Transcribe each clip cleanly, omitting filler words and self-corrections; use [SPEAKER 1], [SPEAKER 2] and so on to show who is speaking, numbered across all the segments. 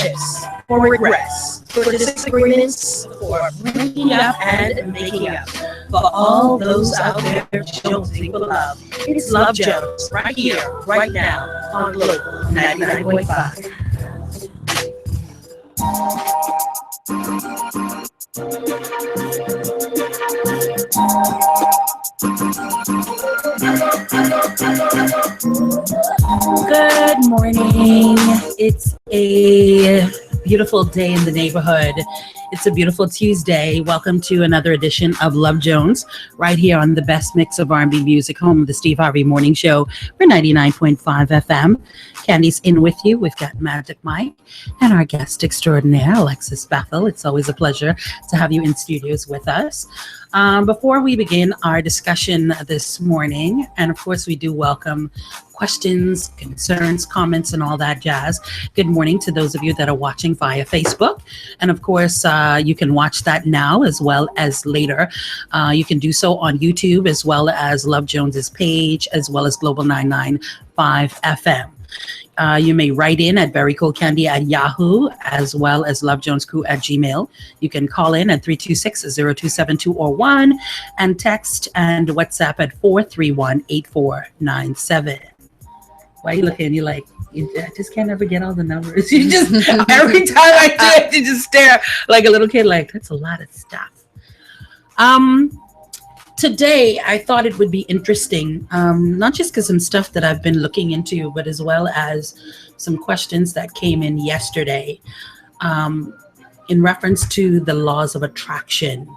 [SPEAKER 1] relationships, for regrets, for disagreements, for breaking up and making up. For all those out there jonesing for love, it's Love Jones, right here, right now, on Global 99.5. Good morning. It's a beautiful day in the neighborhood. It's a beautiful Tuesday. Welcome to another edition of Love Jones, right here on the best mix of R&B music, home of the Steve Harvey Morning Show for 99.5 FM. Candy's in with you. We've got Magic Mike and our guest extraordinaire, Alexis Bethel. It's always a pleasure to have you in studios with us. Before we begin our discussion this morning, and of course we do welcome questions, concerns, comments, and all that jazz. Good morning to those of you that are watching via Facebook. And of course, you can watch that now as well as later. You can do so on YouTube as well as Love Jones's page, as well as Global 995 FM. You may write in at verycoolcandy at Yahoo, as well as lovejonescrew at Gmail. You can call in at 326-0272 or 1 and text and WhatsApp at 431-8497. Why are you looking? You're like, I just can't ever get all the numbers. You just, every time I do it, you just stare like a little kid, like, that's a lot of stuff. Today, I thought it would be interesting, not just because some stuff that I've been looking into, but as well as some questions that came in yesterday in reference to the laws of attraction.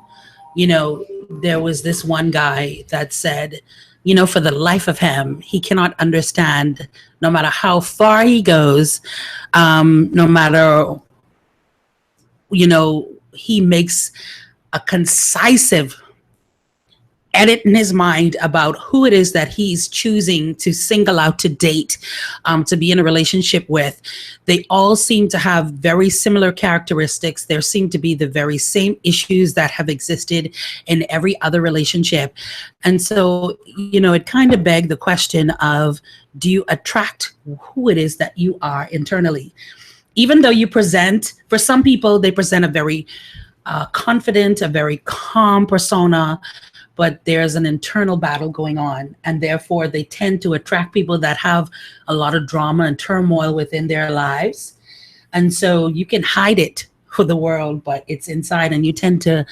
[SPEAKER 1] You know, there was this one guy that said, you know, for the life of him, he cannot understand, no matter how far he goes, no matter, you know, he makes a concisive edit in his mind about who it is that he's choosing to single out to date, to be in a relationship with. They all seem to have very similar characteristics. There seem to be the very same issues that have existed in every other relationship. And so, you know, it kind of begged the question of, do you attract who it is that you are internally? Even though you present, for some people, they present a very confident, a very calm persona, but there's an internal battle going on, and therefore they tend to attract people that have a lot of drama and turmoil within their lives. And so you can hide it for the world, but it's inside, and you tend to,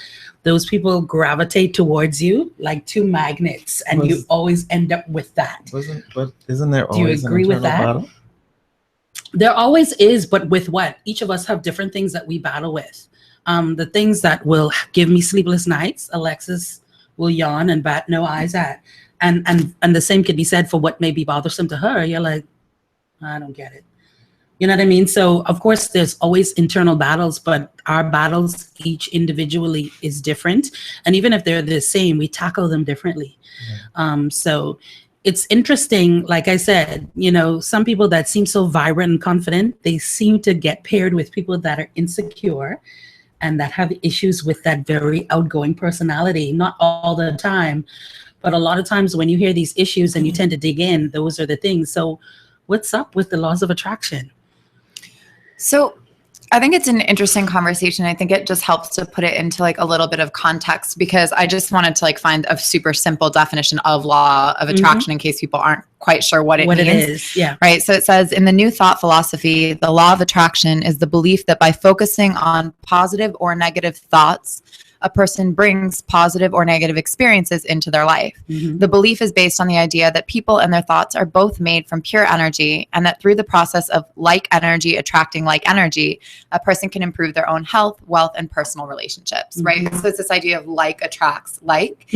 [SPEAKER 1] those people gravitate towards you like two magnets, and you always end up with that.
[SPEAKER 2] But isn't there always
[SPEAKER 1] Do you agree with that?
[SPEAKER 2] Battle?
[SPEAKER 1] There always is, but with what? Each of us have different things that we battle with. The things that will give me sleepless nights, Alexis will yawn and bat no eyes at. And the same could be said for what may be bothersome to her. You're like, I don't get it. You know what I mean? So of course there's always internal battles, but our battles each individually is different. And even if they're the same, we tackle them differently. Yeah. So it's interesting, like I said, you know, some people that seem so vibrant and confident, they seem to get paired with people that are insecure and that have issues with that very outgoing personality. Not all the time, but a lot of times when you hear these issues and you tend to dig in, those are the things. So what's up with the laws of attraction?
[SPEAKER 3] So I think it's an interesting conversation. I think it just helps to put it into like a little bit of context, because I just wanted to like find a super simple definition of law of attraction in case people aren't quite sure what it means.
[SPEAKER 1] It is, yeah.
[SPEAKER 3] Right. So it says in the New Thought philosophy, the law of attraction is the belief that by focusing on positive or negative thoughts, a person brings positive or negative experiences into their life. The belief is based on the idea that people and their thoughts are both made from pure energy, and that through the process of like energy attracting like energy, a person can improve their own health, wealth, and personal relationships, right? So it's this idea of like attracts like.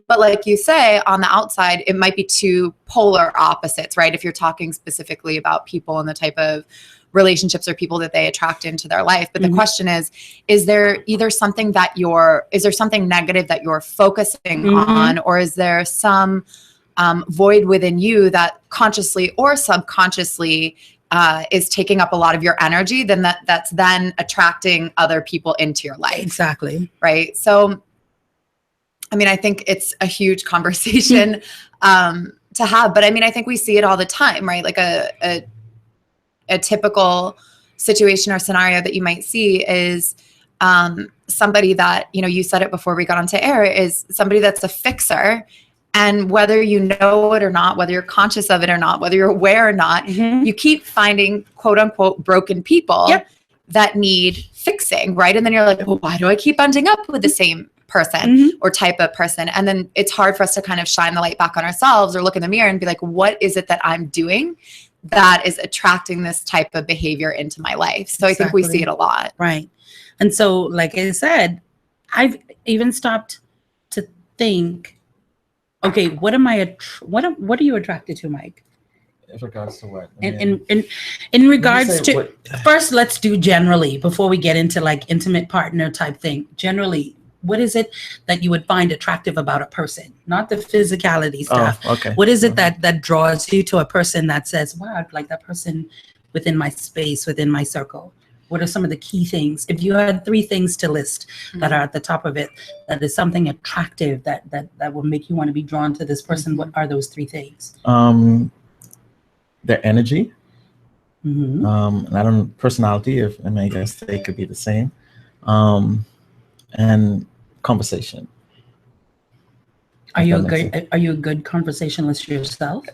[SPEAKER 3] But like you say, on the outside, it might be two polar opposites, right? If you're talking specifically about people and the type of relationships or people that they attract into their life. But the question is there either something that is there something negative that you're focusing on, or is there some void within you that consciously or subconsciously is taking up a lot of your energy, then that's then attracting other people into your life.
[SPEAKER 1] Exactly.
[SPEAKER 3] Right. So, I mean, I think it's a huge conversation to have, but I mean, I think we see it all the time, right? Like a typical situation or scenario that you might see is somebody that, you said it before we got onto air, is somebody that's a fixer. And whether you know it or not, whether you're conscious of it or not, whether you're aware or not, you keep finding quote unquote broken people that need fixing, right? And then you're like, well, why do I keep ending up with the same person or type of person? And then it's hard for us to kind of shine the light back on ourselves or look in the mirror and be like, what is it that I'm doing that is attracting this type of behavior into my life? So I think we see it a lot.
[SPEAKER 1] Right. And so, like I said, I've even stopped to think, okay, what are you attracted to, Mike?
[SPEAKER 2] In regards to what?
[SPEAKER 1] In regards to, first, let's do generally before we get into like intimate partner type thing. Generally, what is it that you would find attractive about a person? Not the physicality stuff.
[SPEAKER 2] Oh, okay.
[SPEAKER 1] What is it that draws you to a person that says, wow, I'd like that person within my space, within my circle? What are some of the key things? If you had 3 things to list that are at the top of it, that is something attractive that will make you want to be drawn to this person, what are those 3 things?
[SPEAKER 2] Their energy, and I don't know, personality, I guess they could be the same, and conversation.
[SPEAKER 1] Are you a good conversationalist yourself?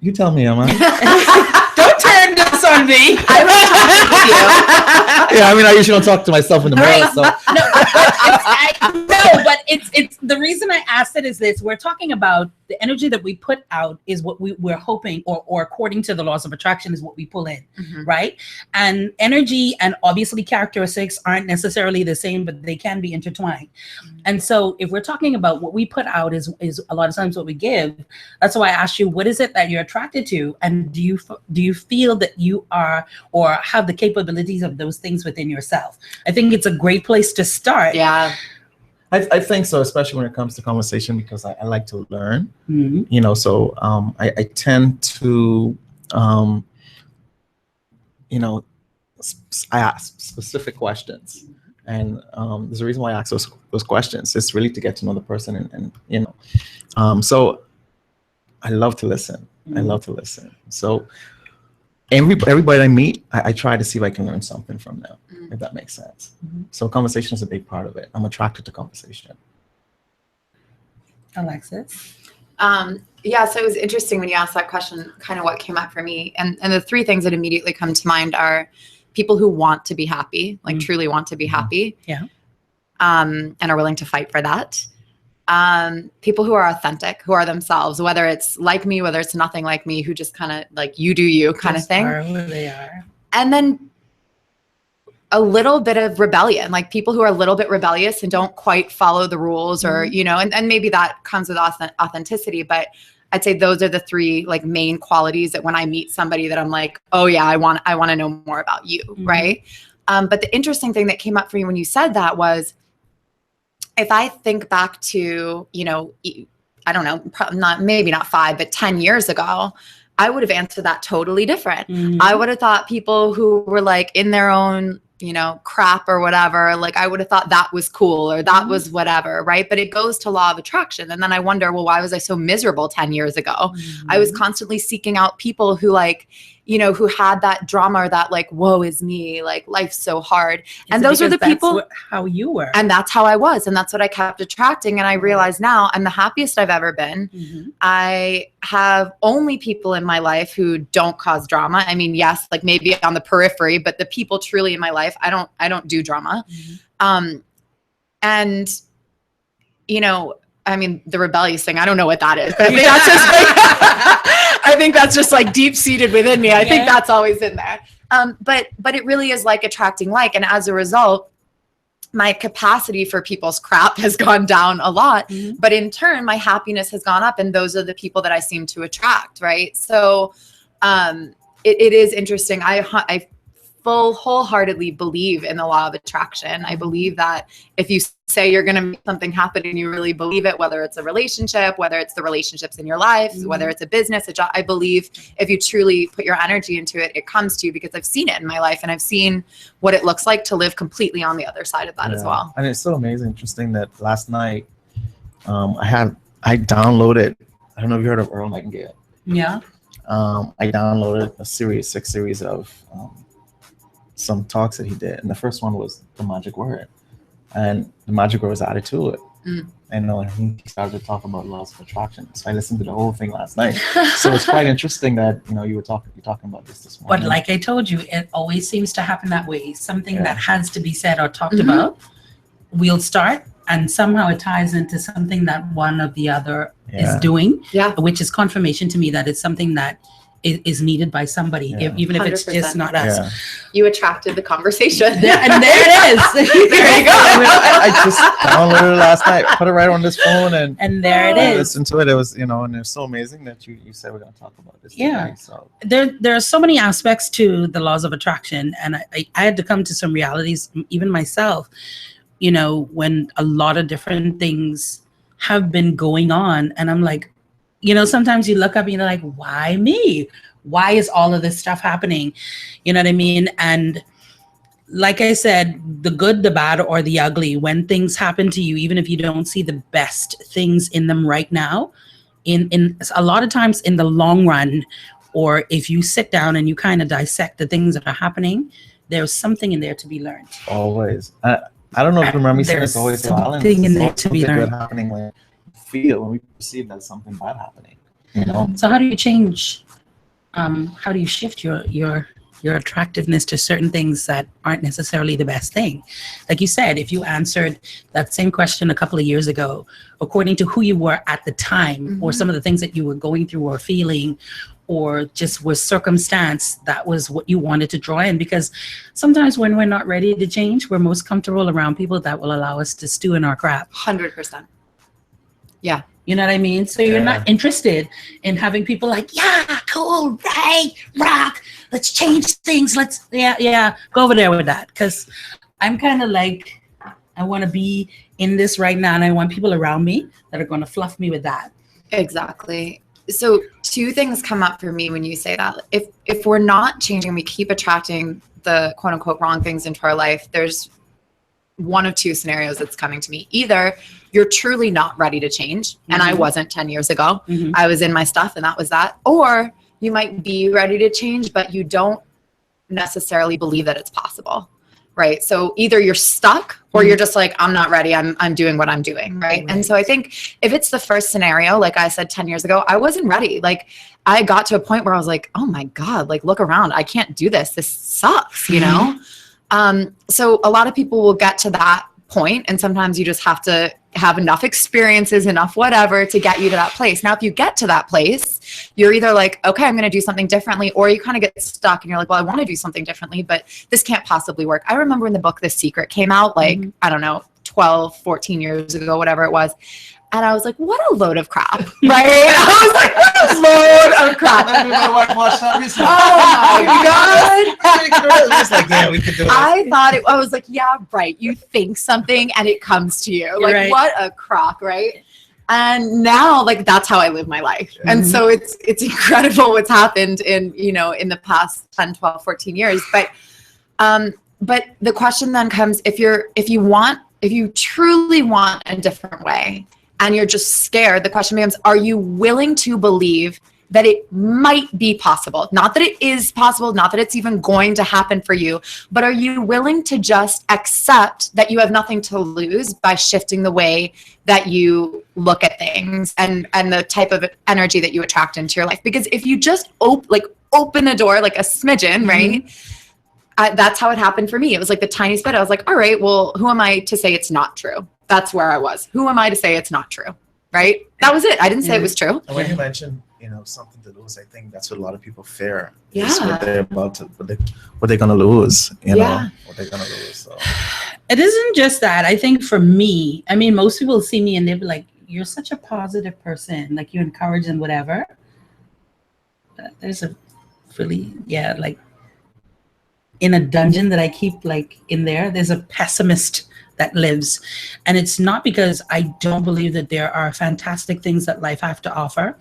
[SPEAKER 2] You tell me, Emma.
[SPEAKER 1] Don't turn this on me.
[SPEAKER 3] I was talking with you.
[SPEAKER 2] Yeah, I usually don't talk to myself in the mirror. So.
[SPEAKER 1] But it's the reason I asked it is this: we're talking about the energy that we put out is what we're hoping, or according to the laws of attraction, is what we pull in, right? And energy and obviously characteristics aren't necessarily the same, but they can be intertwined. And so, if we're talking about what we put out is a lot of times what we give. That's why I asked you, what is it that you're attracted to, and do you feel that you are or have the capabilities of those things within yourself? I think it's a great place to start.
[SPEAKER 3] Yeah.
[SPEAKER 2] I think so, especially when it comes to conversation, because I like to learn, so I tend to, I ask specific questions. And there's a reason why I ask those questions. It's really to get to know the person and so I love to listen. I love to listen. So everybody I meet, I try to see if I can learn something from them, if that makes sense. So conversation is a big part of it. I'm attracted to conversation.
[SPEAKER 1] Alexis?
[SPEAKER 3] Yeah, so it was interesting when you asked that question, kind of what came up for me. And the 3 things that immediately come to mind are people who want to be happy, like truly want to be happy.
[SPEAKER 1] Yeah.
[SPEAKER 3] And are willing to fight for that. People who are authentic, who are themselves, whether it's like me, whether it's nothing like me, who just kind of like you do you kind of thing.
[SPEAKER 1] Are who they are.
[SPEAKER 3] And then a little bit of rebellion, like people who are a little bit rebellious and don't quite follow the rules or, and maybe that comes with authenticity, but I'd say those are the 3 like main qualities that when I meet somebody that I'm like, oh yeah, I want to know more about you. Right. But the interesting thing that came up for me when you said that was, if I think back to, I don't know, maybe not 5, but 10 years ago, I would have answered that totally different. I would have thought people who were like in their own, crap or whatever, like I would have thought that was cool or that was whatever, right? But it goes to law of attraction. And then I wonder, well, why was I so miserable 10 years ago? I was constantly seeking out people who like, who had that drama or that like, woe is me, like life's so hard. And those are the people
[SPEAKER 1] how you were.
[SPEAKER 3] And that's how I was. And that's what I kept attracting. And I realize now I'm the happiest I've ever been. I have only people in my life who don't cause drama. I mean, yes, like maybe on the periphery, but the people truly in my life, I don't do drama. And, I mean, the rebellious thing, I don't know what that is. But I think that's just I think that's just like deep seated within me. I think that's always in there. But it really is like attracting like, and as a result, my capacity for people's crap has gone down a lot, but in turn, my happiness has gone up, and those are the people that I seem to attract. Right. So, it is interesting. I wholeheartedly believe in the law of attraction. I believe that if you say you're going to make something happen and you really believe it, whether it's a relationship, whether it's the relationships in your life, whether it's a business, a job, I believe if you truly put your energy into it, it comes to you, because I've seen it in my life and I've seen what it looks like to live completely on the other side of that as well.
[SPEAKER 2] And it's so amazing, interesting that last night I downloaded, I don't know if you heard of Earl Nightingale.
[SPEAKER 1] Yeah.
[SPEAKER 2] I downloaded a six series of some talks that he did, and the first one was the magic word, and the magic word was added to it. And he started to talk about laws of attraction. So I listened to the whole thing last night. So it's quite interesting that you're talking about this morning.
[SPEAKER 1] But like I told you, it always seems to happen that way. Something that has to be said or talked about, we'll start, and somehow it ties into something that one of the other is doing, which is confirmation to me that it's something that is needed by somebody, even if it's
[SPEAKER 3] 100%.
[SPEAKER 1] just not us.
[SPEAKER 2] Yeah.
[SPEAKER 3] You attracted the conversation.
[SPEAKER 1] And there it is.
[SPEAKER 3] There you go.
[SPEAKER 2] I just downloaded it last night, put it right on this phone, and
[SPEAKER 1] there it
[SPEAKER 2] I
[SPEAKER 1] is.
[SPEAKER 2] listened to it. It was, and it's so amazing that you said we're going to talk about this today. So
[SPEAKER 1] There are so many aspects to the laws of attraction, and I had to come to some realities, even myself, when a lot of different things have been going on, and I'm like, sometimes you look up and you're like, why me? Why is all of this stuff happening? You know what I mean? And like I said, the good, the bad, or the ugly, when things happen to you, even if you don't see the best things in them right now, in a lot of times in the long run, or if you sit down and you kind of dissect the things that are happening, there's something in there to be learned.
[SPEAKER 2] Always. I don't know if you remember me saying it's always balance.
[SPEAKER 1] Something in there to be
[SPEAKER 2] Something good
[SPEAKER 1] learned.
[SPEAKER 2] happening when we perceive that something bad happening.
[SPEAKER 1] So how do you change? How do you shift your attractiveness to certain things that aren't necessarily the best thing? Like you said, if you answered that same question a couple of years ago, according to who you were at the time, or some of the things that you were going through or feeling, or just was circumstance, that was what you wanted to draw in. Because sometimes when we're not ready to change, we're most comfortable around people that will allow us to stew in our crap.
[SPEAKER 3] 100%. Yeah.
[SPEAKER 1] You know what I mean? So you're not interested in having people like, yeah, cool, right, rock, let's change things. Let's, go over there with that. Because I'm kind of like, I want to be in this right now, and I want people around me that are going to fluff me with that.
[SPEAKER 3] Exactly. So two things come up for me when you say that. If we're not changing, we keep attracting the quote unquote wrong things into our life, there's one of two scenarios that's coming to me. Either you're truly not ready to change, and I wasn't 10 years ago. I was in my stuff and that was that. Or you might be ready to change, but you don't necessarily believe that it's possible, right? So either you're stuck or you're just like, I'm not ready. I'm doing what I'm doing, right? And so I think if it's the first scenario, like I said 10 years ago, I wasn't ready. Like I got to a point where I was like, oh my God, like look around. I can't do this. This sucks, So a lot of people will get to that point, and sometimes you just have to have enough experiences, enough whatever to get you to that place. Now, if you get to that place, you're either like, okay, I'm going to do something differently, or you kind of get stuck and you're like, well, I want to do something differently, but this can't possibly work. I remember when the book The Secret came out, like, I don't know, 12, 14 years ago, whatever it was. And I was like, what a load of crap, right? I was like, what a load of crap. Oh my God.
[SPEAKER 2] Just like, yeah, we could do it.
[SPEAKER 3] I was like, yeah, right. You think something and it comes to you. Like, what a crock, right? And now, like, that's how I live my life. And so it's incredible what's happened in the past 10, 12, 14 years. But the question then comes, if you truly want a different way, and you're just scared, the question becomes, are you willing to believe that it might be possible? Not that it is possible, not that it's even going to happen for you, but are you willing to just accept that you have nothing to lose by shifting the way that you look at things and the type of energy that you attract into your life? Because if you just open a door like a smidgen, right? That's how it happened for me. It was like the tiniest bit. I was like, all right, well, who am I to say it's not true? That's where I was. Who am I to say it's not true? Right? That was it. I didn't say it was true.
[SPEAKER 4] And when you mentioned, something to lose, I think that's what a lot of people fear.
[SPEAKER 3] Yeah.
[SPEAKER 4] Is what they're what they're gonna lose. What they're gonna lose. So
[SPEAKER 1] It isn't just that. I think for me, I mean, most people see me and they'll be like, you're such a positive person. Like you encourage and whatever. But there's a really, like in a dungeon that I keep like in there, there's a pessimist that lives. And it's not because I don't believe that there are fantastic things that life have to offer.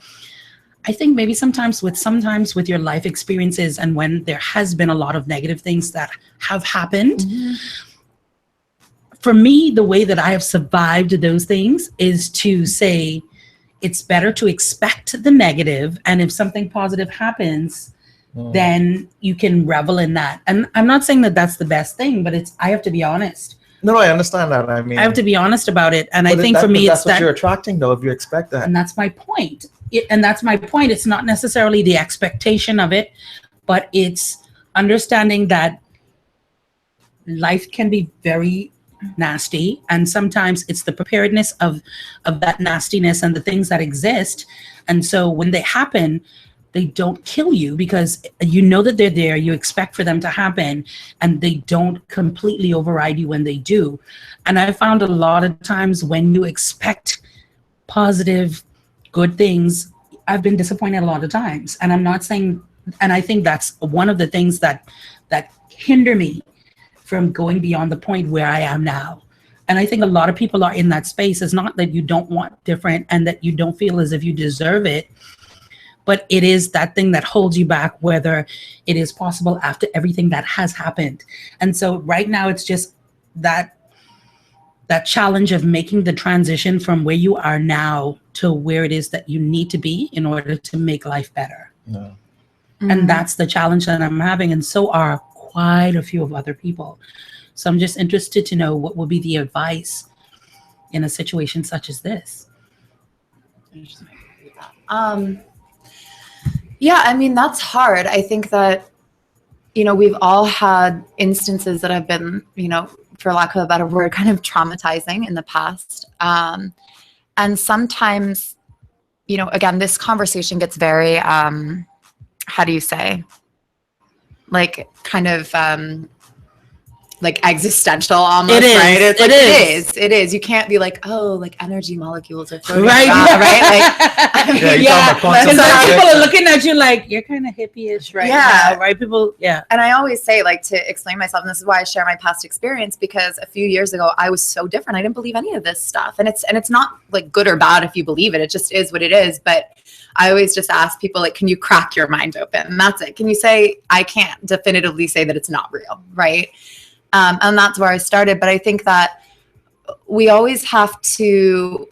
[SPEAKER 1] I think maybe sometimes with your life experiences and when there has been a lot of negative things that have happened, for me, the way that I have survived those things is to say, it's better to expect the negative, and if something positive happens, then you can revel in that. And I'm not saying that that's the best thing, but I have to be honest.
[SPEAKER 2] No, I understand that. I mean,
[SPEAKER 1] I have to be honest about it. And I
[SPEAKER 2] but
[SPEAKER 1] think for me,
[SPEAKER 2] that's
[SPEAKER 1] it's
[SPEAKER 2] what
[SPEAKER 1] that,
[SPEAKER 2] you're attracting, though, if you expect that.
[SPEAKER 1] and that's my point. And that's my point. It's not necessarily the expectation of it, but it's understanding that life can be very nasty, and sometimes it's the preparedness of that nastiness and the things that exist. And so when they happen, they don't kill you because you know that they're there, you expect for them to happen, and they don't completely override you when they do. And I found a lot of times when you expect positive, good things, I've been disappointed a lot of times. And I'm not saying, and I think that's one of the things that hinder me from going beyond the point where I am now. And I think a lot of people are in that space. It's not that you don't want different and that you don't feel as if you deserve it, but it is that thing that holds you back, whether it is possible after everything that has happened. And so right now it's just that challenge of making the transition from where you are now to where it is that you need to be in order to make life better.
[SPEAKER 2] No.
[SPEAKER 1] And that's the challenge that I'm having. And so are quite a few of other people. So I'm just interested to know what would be the advice in a situation such as this.
[SPEAKER 3] Yeah, I mean, that's hard. I think that, we've all had instances that have been, for lack of a better word, kind of traumatizing in the past. And sometimes, again, this conversation gets very, how do you say, like kind of like existential almost,
[SPEAKER 1] It is.
[SPEAKER 3] right? It's like,
[SPEAKER 1] It
[SPEAKER 3] it is. You can't be like, oh, like energy molecules are floating
[SPEAKER 1] Right.
[SPEAKER 3] around, right? Like,
[SPEAKER 2] Yeah, you
[SPEAKER 1] Yeah,
[SPEAKER 2] talking about
[SPEAKER 1] because
[SPEAKER 2] quantum
[SPEAKER 1] people
[SPEAKER 2] physics.
[SPEAKER 1] are looking at you like you're kind of hippie-ish right
[SPEAKER 3] Yeah.
[SPEAKER 1] now, right? People, yeah.
[SPEAKER 3] and I always say, like, to explain myself, and this is why I share my past experience, because a few years ago I was so different. I didn't believe any of this stuff, and it's not like good or bad if you believe it. It just is what it is. But I always just ask people, like, can you crack your mind open? And that's it. Can you say, I can't definitively say that it's not real, right? And that's where I started. But I think that we always have to,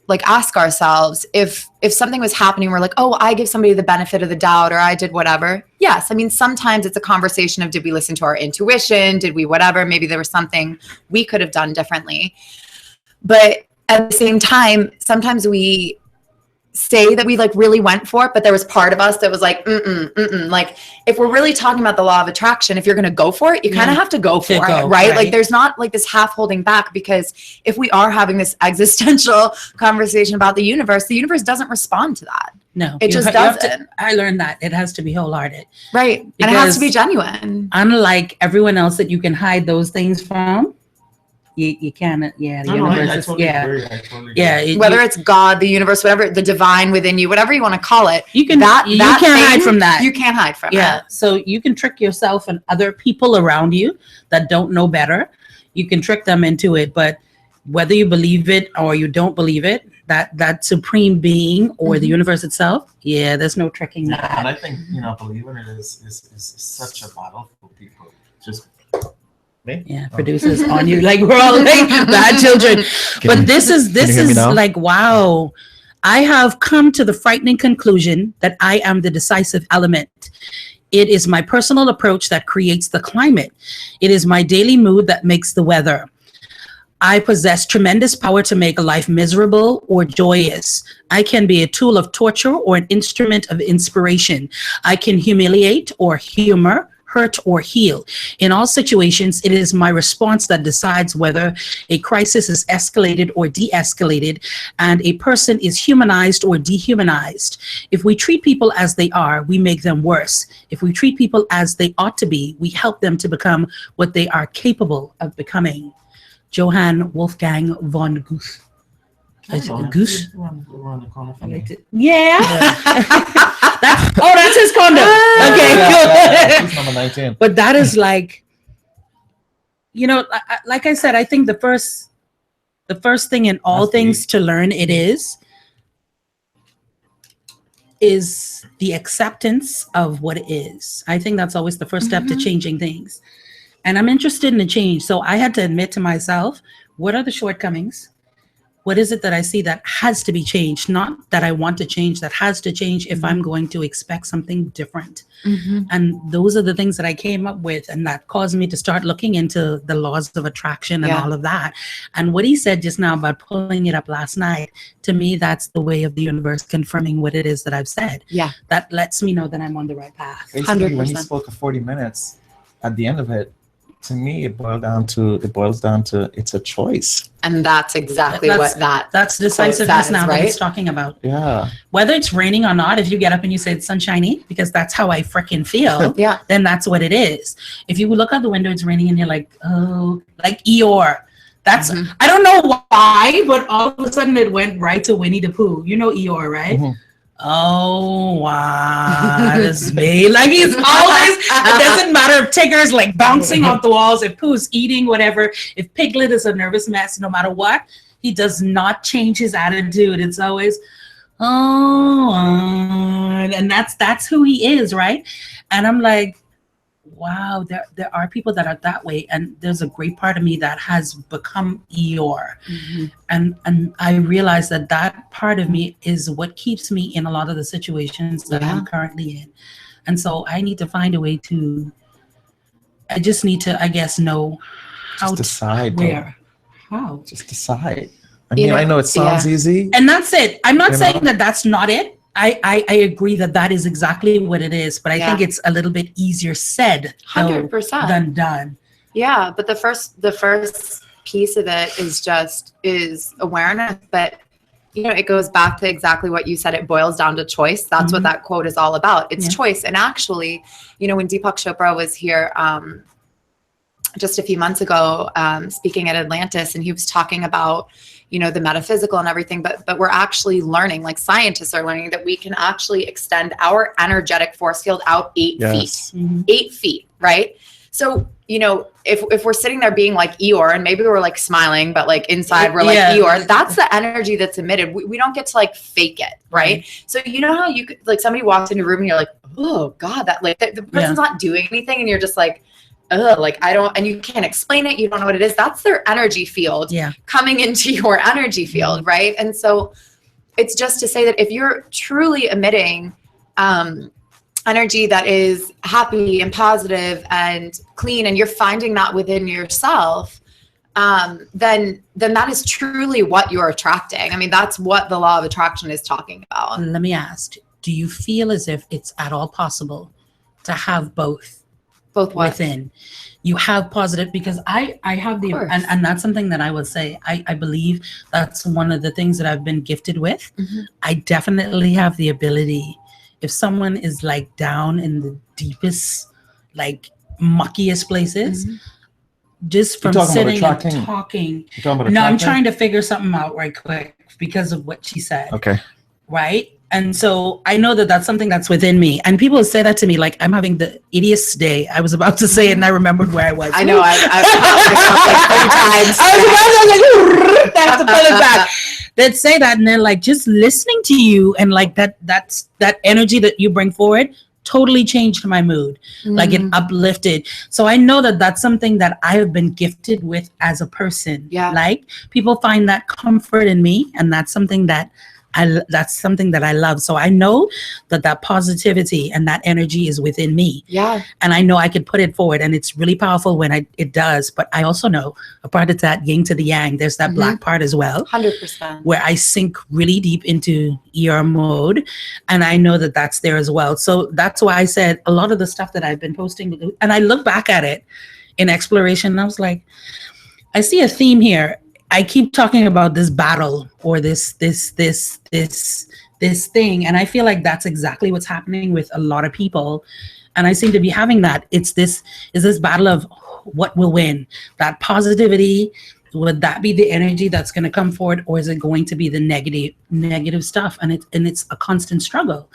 [SPEAKER 3] like, ask ourselves if something was happening, we're like, oh, I give somebody the benefit of the doubt, or I did whatever. Yes. I mean, sometimes it's a conversation of, did we listen to our intuition? Did we whatever? Maybe there was something we could have done differently. But at the same time, sometimes we say that we like really went for it, but there was part of us that was like, like, if we're really talking about the law of attraction, if you're going to go for it, you kind of have to go for it, right?
[SPEAKER 1] Right.
[SPEAKER 3] Like, there's not like this half holding back, because if we are having this existential conversation about the universe doesn't respond to that.
[SPEAKER 1] No,
[SPEAKER 3] It just
[SPEAKER 1] you have to-
[SPEAKER 3] doesn't.
[SPEAKER 1] I learned that it has to be wholehearted.
[SPEAKER 3] Right. And it has to be
[SPEAKER 1] Because-
[SPEAKER 3] genuine.
[SPEAKER 1] Unlike everyone else that you can hide those things from, you can't. Yeah, the universe is. Yeah.
[SPEAKER 3] Whether it's God, the universe, whatever, the divine within you, whatever you want to call it,
[SPEAKER 1] you can. You can't hide from that.
[SPEAKER 3] You can't hide from
[SPEAKER 1] Yeah.
[SPEAKER 3] it.
[SPEAKER 1] So you can trick yourself and other people around you that don't know better. You can trick them into it, but whether you believe it or you don't believe it, that supreme being or the universe itself, yeah, there's no tricking
[SPEAKER 4] Yeah,
[SPEAKER 1] that.
[SPEAKER 4] and I think believing it is such a battle for people. Just
[SPEAKER 2] Me?
[SPEAKER 1] Yeah, producers on you like we're all like bad children. But this
[SPEAKER 2] you hear me
[SPEAKER 1] is
[SPEAKER 2] now?
[SPEAKER 1] like, wow. I have come to the frightening conclusion that I am the decisive element. It is my personal approach that creates the climate. It is my daily mood that makes the weather. I possess tremendous power to make a life miserable or joyous. I can be a tool of torture or an instrument of inspiration. I can humiliate or humor, hurt or heal. In all situations, it is my response that decides whether a crisis is escalated or de-escalated, and a person is humanized or dehumanized. If we treat people as they are, we make them worse. If we treat people as they ought to be, we help them to become what they are capable of becoming. Johann Wolfgang von Goethe. Goose? Yeah. That's his condo. Okay, cool.
[SPEAKER 2] He's number 19.
[SPEAKER 1] But that is like, like I said, I think the first thing in all
[SPEAKER 2] That's
[SPEAKER 1] things to learn is the acceptance of what is. I think that's always the first step to changing things. And I'm interested in the change. So I had to admit to myself, what are the shortcomings? what is it that I see that has to be changed? Not that I want to change, that has to change if I'm going to expect something different. And those are the things that I came up with, and that caused me to start looking into the laws of attraction and all of that. And what he said just now about pulling it up last night, to me, that's the way of the universe confirming what it is that I've said.
[SPEAKER 3] Yeah.
[SPEAKER 1] That lets me know that I'm on the right path.
[SPEAKER 2] Basically, when he
[SPEAKER 3] 100%.
[SPEAKER 2] spoke of 40 minutes, at the end of it, to me, it boils down to it's a choice.
[SPEAKER 3] And that's exactly
[SPEAKER 1] That's-
[SPEAKER 3] what that.
[SPEAKER 1] That's decisiveness
[SPEAKER 3] says,
[SPEAKER 1] now that
[SPEAKER 3] right?
[SPEAKER 1] he's talking about.
[SPEAKER 2] Yeah.
[SPEAKER 1] Whether it's raining or not, if you get up and you say it's sunshiny, because that's how I freaking feel,
[SPEAKER 3] Yeah.
[SPEAKER 1] then that's what it is. If you look out the window, it's raining and you're like, oh, like Eeyore. That's, I don't know why, but all of a sudden it went right to Winnie the Pooh. You know Eeyore, right? Oh, wow, it's me. Like he's always, it doesn't matter if Tigger's like bouncing off the walls, if Pooh's eating, whatever, if Piglet is a nervous mess, no matter what, he does not change his attitude. It's always, and that's who he is, right? And I'm like, wow, there are people that are that way, and there's a great part of me that has become Eeyore, and I realize that part of me is what keeps me in a lot of the situations that I'm currently in, and so I need to find a way to. I just need to, I guess, know how
[SPEAKER 2] Just decide.
[SPEAKER 1] where, how,
[SPEAKER 2] Just decide. I
[SPEAKER 3] You
[SPEAKER 2] mean,
[SPEAKER 3] know,
[SPEAKER 2] I know it sounds easy.
[SPEAKER 1] and that's it. I'm not
[SPEAKER 2] You
[SPEAKER 1] saying
[SPEAKER 2] know?
[SPEAKER 1] that that's not it. I agree that is exactly what it is, but I think it's a little bit easier said though,
[SPEAKER 3] 100%.
[SPEAKER 1] than done.
[SPEAKER 3] Yeah, but the first piece of it is awareness. But it goes back to exactly what you said. It boils down to choice. That's what that quote is all about. It's choice. And actually, when Deepak Chopra was here just a few months ago, speaking at Atlantis, and he was talking about the metaphysical and everything, but we're actually learning, like scientists are learning, that we can actually extend our energetic force field out 8
[SPEAKER 2] Yes.
[SPEAKER 3] feet. 8 feet, right? So, if we're sitting there being like Eeyore, and maybe we're like smiling, but like inside we're like Eeyore, that's the energy that's emitted. We don't get to like fake it, right? So how you could, like, somebody walks into a room and you're like, oh God, that like the person's not doing anything, and you're just like, ugh, like I don't, and you can't explain it. You don't know what it is. That's their energy field coming into your energy field, right? And so it's just to say that if you're truly emitting energy that is happy and positive and clean, and you're finding that within yourself, then that is truly what you're attracting. I mean, that's what the law of attraction is talking about.
[SPEAKER 1] Let me ask, do you feel as if it's at all possible to have both within? You have positive, because I have the, and that's something that I would say, I believe that's one of the things that I've been gifted with. I definitely have the ability, if someone is like down in the deepest, like muckiest places, just from sitting and talking. No, I'm trying to figure something out right quick because of what she said.
[SPEAKER 2] Okay.
[SPEAKER 1] Right? And so I know that that's something that's within me. And people say that to me, like I'm having the idiot's day. I was about to say it and I remembered where I was.
[SPEAKER 3] I know. I've
[SPEAKER 1] I have to pull it back. They'd say that, and they're like, just listening to you and like that energy that you bring forward totally changed my mood. Like it uplifted. So I know that that's something that I have been gifted with as a person. Like people find that comfort in me, and that's something that I love. So I know that positivity and that energy is within me. And I know I could put it forward, and it's really powerful when it does. But I also know a part of that yin to the yang, there's that black part as well.
[SPEAKER 3] 100%.
[SPEAKER 1] Where I sink really deep into ER mode. And I know that that's there as well. So that's why I said a lot of the stuff that I've been posting, and I look back at it in exploration, and I was like, I see a theme here. I keep talking about this battle or this thing. And I feel like that's exactly what's happening with a lot of people. And I seem to be having that. It's this battle of what will win. That positivity, would that be the energy that's going to come forward, or is it going to be the negative stuff? And it's a constant struggle.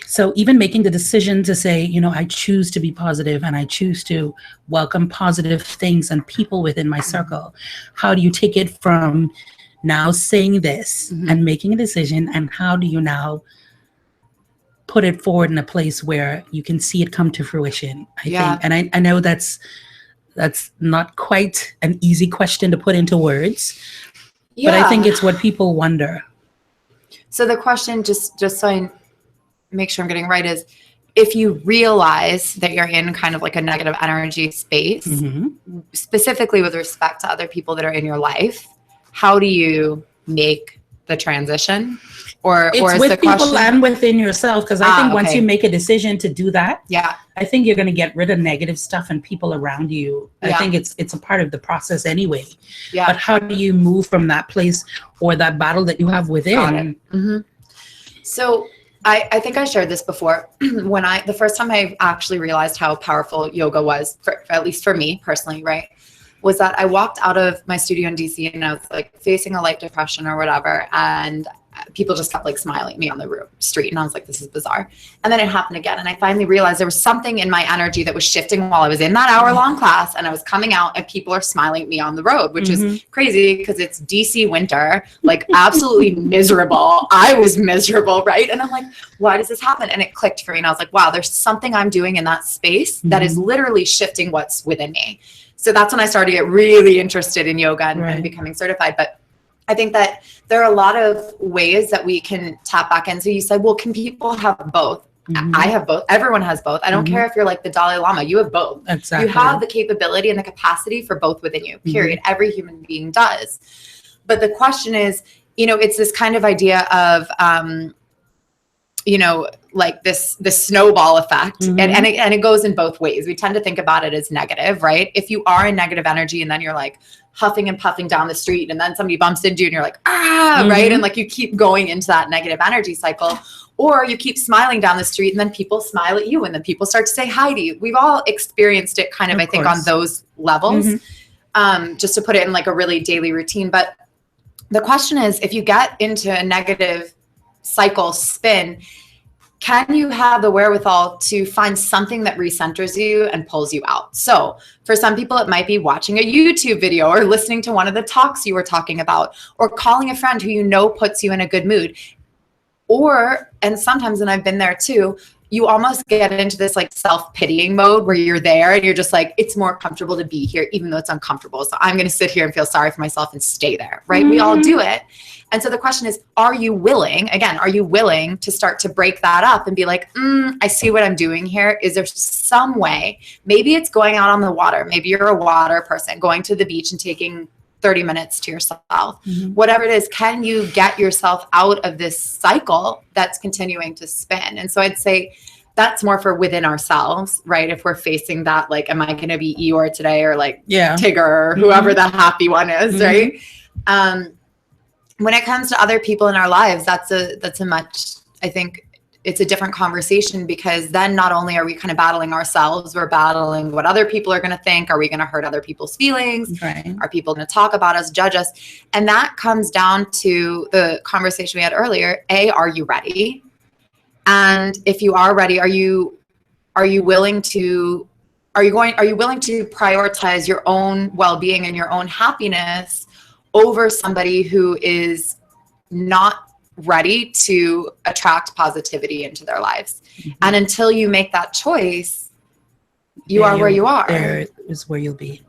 [SPEAKER 1] So even making the decision to say, I choose to be positive, and I choose to welcome positive things and people within my circle. How do you take it from now saying this and making a decision, and how do you now put it forward in a place where you can see it come to fruition? I think, and I know that's not quite an easy question to put into words. But I think it's what people wonder.
[SPEAKER 3] So the question, just so I make sure I'm getting right, is if you realize that you're in kind of like a negative energy space, specifically with respect to other people that are in your life, how do you make the transition? Or
[SPEAKER 1] It's
[SPEAKER 3] is
[SPEAKER 1] with
[SPEAKER 3] the
[SPEAKER 1] people
[SPEAKER 3] question
[SPEAKER 1] and within yourself, because I think once
[SPEAKER 3] okay.
[SPEAKER 1] you make a decision to do that,
[SPEAKER 3] Yeah.
[SPEAKER 1] I think you're going to get rid of negative stuff and people around you. I
[SPEAKER 3] Yeah.
[SPEAKER 1] think it's a part of the process anyway.
[SPEAKER 3] Yeah.
[SPEAKER 1] But how do you move from that place or that battle that you have
[SPEAKER 3] Got
[SPEAKER 1] within?
[SPEAKER 3] it. So I think I shared this before. When the first time I actually realized how powerful yoga was, for at least for me personally, right, was that I walked out of my studio in DC and I was like facing a light depression or whatever, and people just kept like smiling at me on the street, and I was like, this is bizarre. And then it happened again, and I finally realized there was something in my energy that was shifting while I was in that hour-long class, and I was coming out and people are smiling at me on the road, which is crazy because it's DC winter, like absolutely miserable. I was miserable, right? And I'm like, why does this happen? And it clicked for me, and I was like, wow, there's something I'm doing in that space that is literally shifting what's within me. So that's when I started to get really interested in yoga and becoming certified. But I think that there are a lot of ways that we can tap back in. So you said, well, can people have both? I have both. Everyone has both. I don't care if you're like the Dalai Lama, you have both.
[SPEAKER 1] Exactly.
[SPEAKER 3] You have the capability and the capacity for both within you, period. Every human being does. But the question is, it's this kind of idea of, like this snowball effect, and it goes in both ways. We tend to think about it as negative, right? If you are in negative energy and then you're like huffing and puffing down the street and then somebody bumps into you and you're like, right? And like you keep going into that negative energy cycle, or you keep smiling down the street and then people smile at you and then people start to say hi to you. We've all experienced it kind of I think, on those levels, just to put it in like a really daily routine. But the question is, if you get into a negative cycle spin, can you have the wherewithal to find something that recenters you and pulls you out? So for some people, it might be watching a YouTube video or listening to one of the talks you were talking about, or calling a friend who puts you in a good mood. And sometimes, and I've been there too, you almost get into this like self-pitying mode where you're there and you're just like, it's more comfortable to be here, even though it's uncomfortable. So I'm going to sit here and feel sorry for myself and stay there, right? We all do it. And so the question is, are you willing to start to break that up and be like, I see what I'm doing here. Is there some way? Maybe it's going out on the water. Maybe you're a water person, going to the beach and taking 30 minutes to yourself. Whatever it is, can you get yourself out of this cycle that's continuing to spin? And so I'd say that's more for within ourselves, right? If we're facing that, like, am I going to be Eeyore today, or like Tigger, or whoever the happy one is, right? When it comes to other people in our lives, that's a much, I think it's a different conversation, because then not only are we kind of battling ourselves, we're battling what other people are going to think. Are we going to hurt other people's feelings?
[SPEAKER 1] Right.
[SPEAKER 3] Are people going to talk about us, judge us? And that comes down to the conversation we had earlier. Are you ready? And if you are ready, are you willing to prioritize your own well-being and your own happiness over somebody who is not ready to attract positivity into their lives? And until you make that choice, you are where you are.
[SPEAKER 1] There is where you'll be.